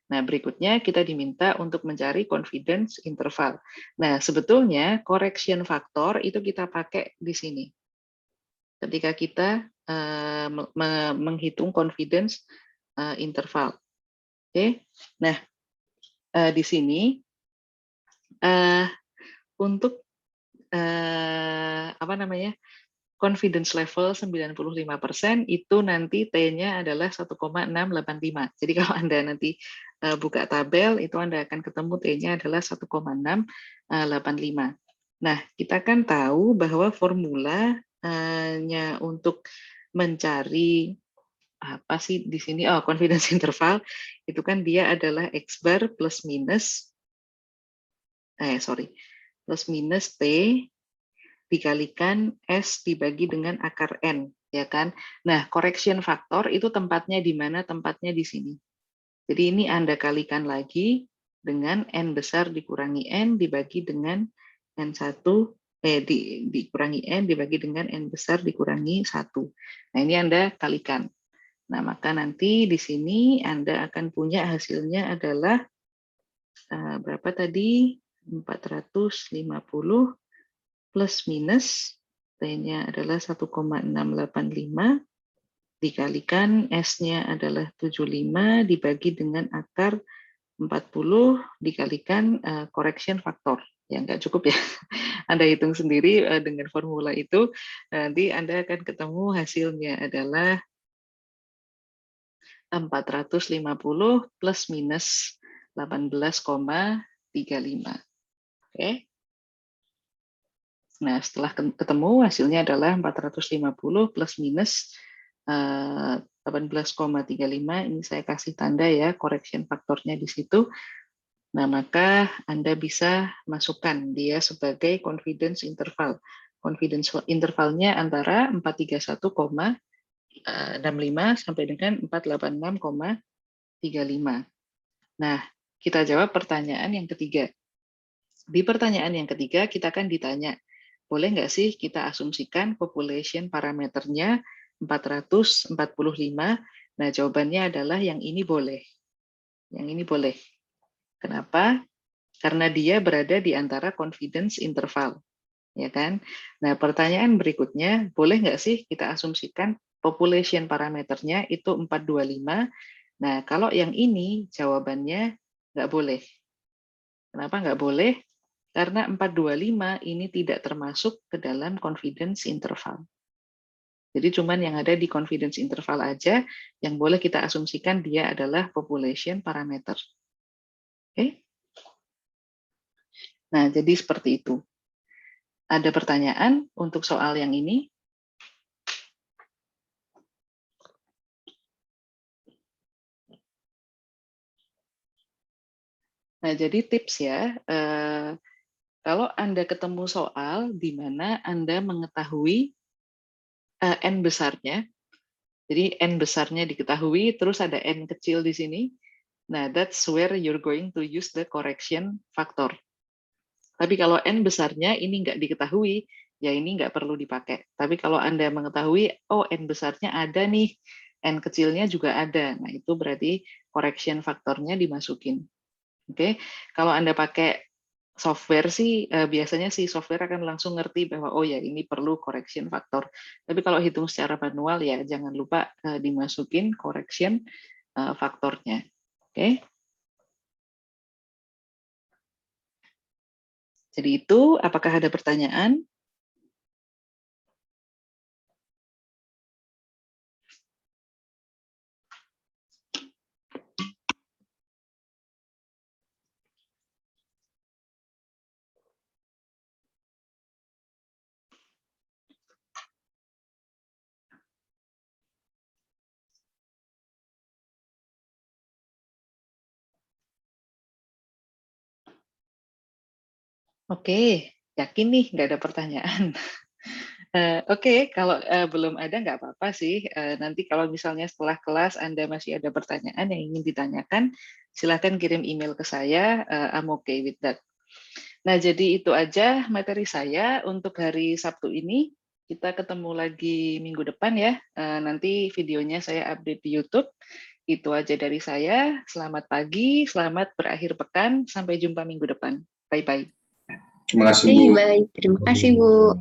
Nah, berikutnya kita diminta untuk mencari confidence interval. Nah, sebetulnya correction factor itu kita pakai di sini. Ketika kita menghitung confidence interval. Oke. Nah, di sini untuk confidence level 95% itu nanti T-nya adalah 1,685. Jadi kalau Anda nanti buka tabel, itu Anda akan ketemu T-nya adalah 1,685. Nah, kita kan tahu bahwa formulanya untuk mencari apa sih di sini? Oh, confidence interval itu kan dia adalah X bar plus minus plus minus T dikalikan S dibagi dengan akar N, ya kan? Nah, correction factor itu tempatnya di mana? Tempatnya di sini. Jadi ini Anda kalikan lagi dengan N besar dikurangi N dibagi dengan N1, dikurangi N dibagi dengan N besar dikurangi 1. Nah, ini Anda kalikan. Nah, maka nanti di sini Anda akan punya hasilnya adalah berapa tadi? 450 plus minus, T-nya adalah 1,685, dikalikan S-nya adalah 75, dibagi dengan akar 40, dikalikan correction factor. Ya, nggak cukup ya. Anda hitung sendiri dengan formula itu, nanti Anda akan ketemu hasilnya adalah 450 plus minus 18,35. Oke. Nah, setelah ketemu hasilnya adalah 450 plus minus 18,35. Ini saya kasih tanda ya, correction faktornya di situ. Nah, maka Anda bisa masukkan dia sebagai confidence interval. Confidence intervalnya antara 431,65 sampai dengan 486,35. Nah, kita jawab pertanyaan yang ketiga. Di pertanyaan yang ketiga, kita kan ditanya, boleh nggak sih kita asumsikan population parameternya 445? Nah, jawabannya adalah yang ini boleh. Yang ini boleh. Kenapa? Karena dia berada di antara confidence interval. Ya kan? Nah, pertanyaan berikutnya, boleh nggak sih kita asumsikan population parameternya itu 425 Nah, kalau yang ini jawabannya nggak boleh. Kenapa nggak boleh? Karena 425 ini tidak termasuk ke dalam confidence interval. Jadi cuman yang ada di confidence interval aja yang boleh kita asumsikan dia adalah population parameter. Oke? Nah, jadi seperti itu. Ada pertanyaan untuk soal yang ini? Nah, jadi tips ya, kalau Anda ketemu soal di mana Anda mengetahui N besarnya, jadi N besarnya diketahui, terus ada N kecil di sini, nah that's where you're going to use the correction factor. Tapi kalau N besarnya ini nggak diketahui, ya ini nggak perlu dipakai. Tapi kalau Anda mengetahui, oh N besarnya ada nih, N kecilnya juga ada, nah itu berarti correction faktornya dimasukin. Oke, kalau Anda pakai software sih biasanya si software akan langsung ngerti bahwa oh ya ini perlu correction factor. Tapi kalau hitung secara manual ya jangan lupa dimasukin correction faktornya. Oke. Jadi itu, apakah ada pertanyaan? Oke, yakin nih nggak ada pertanyaan. Oke, kalau belum ada nggak apa-apa sih. Nanti kalau misalnya setelah kelas Anda masih ada pertanyaan yang ingin ditanyakan, silahkan kirim email ke saya. I'm okay with that. Nah, jadi itu aja materi saya untuk hari Sabtu ini. Kita ketemu lagi minggu depan ya. Nanti videonya saya update di YouTube. Itu aja dari saya. Selamat pagi, selamat berakhir pekan. Sampai jumpa minggu depan. Bye-bye. Terima kasih, Bu. Baik, terima kasih Bu.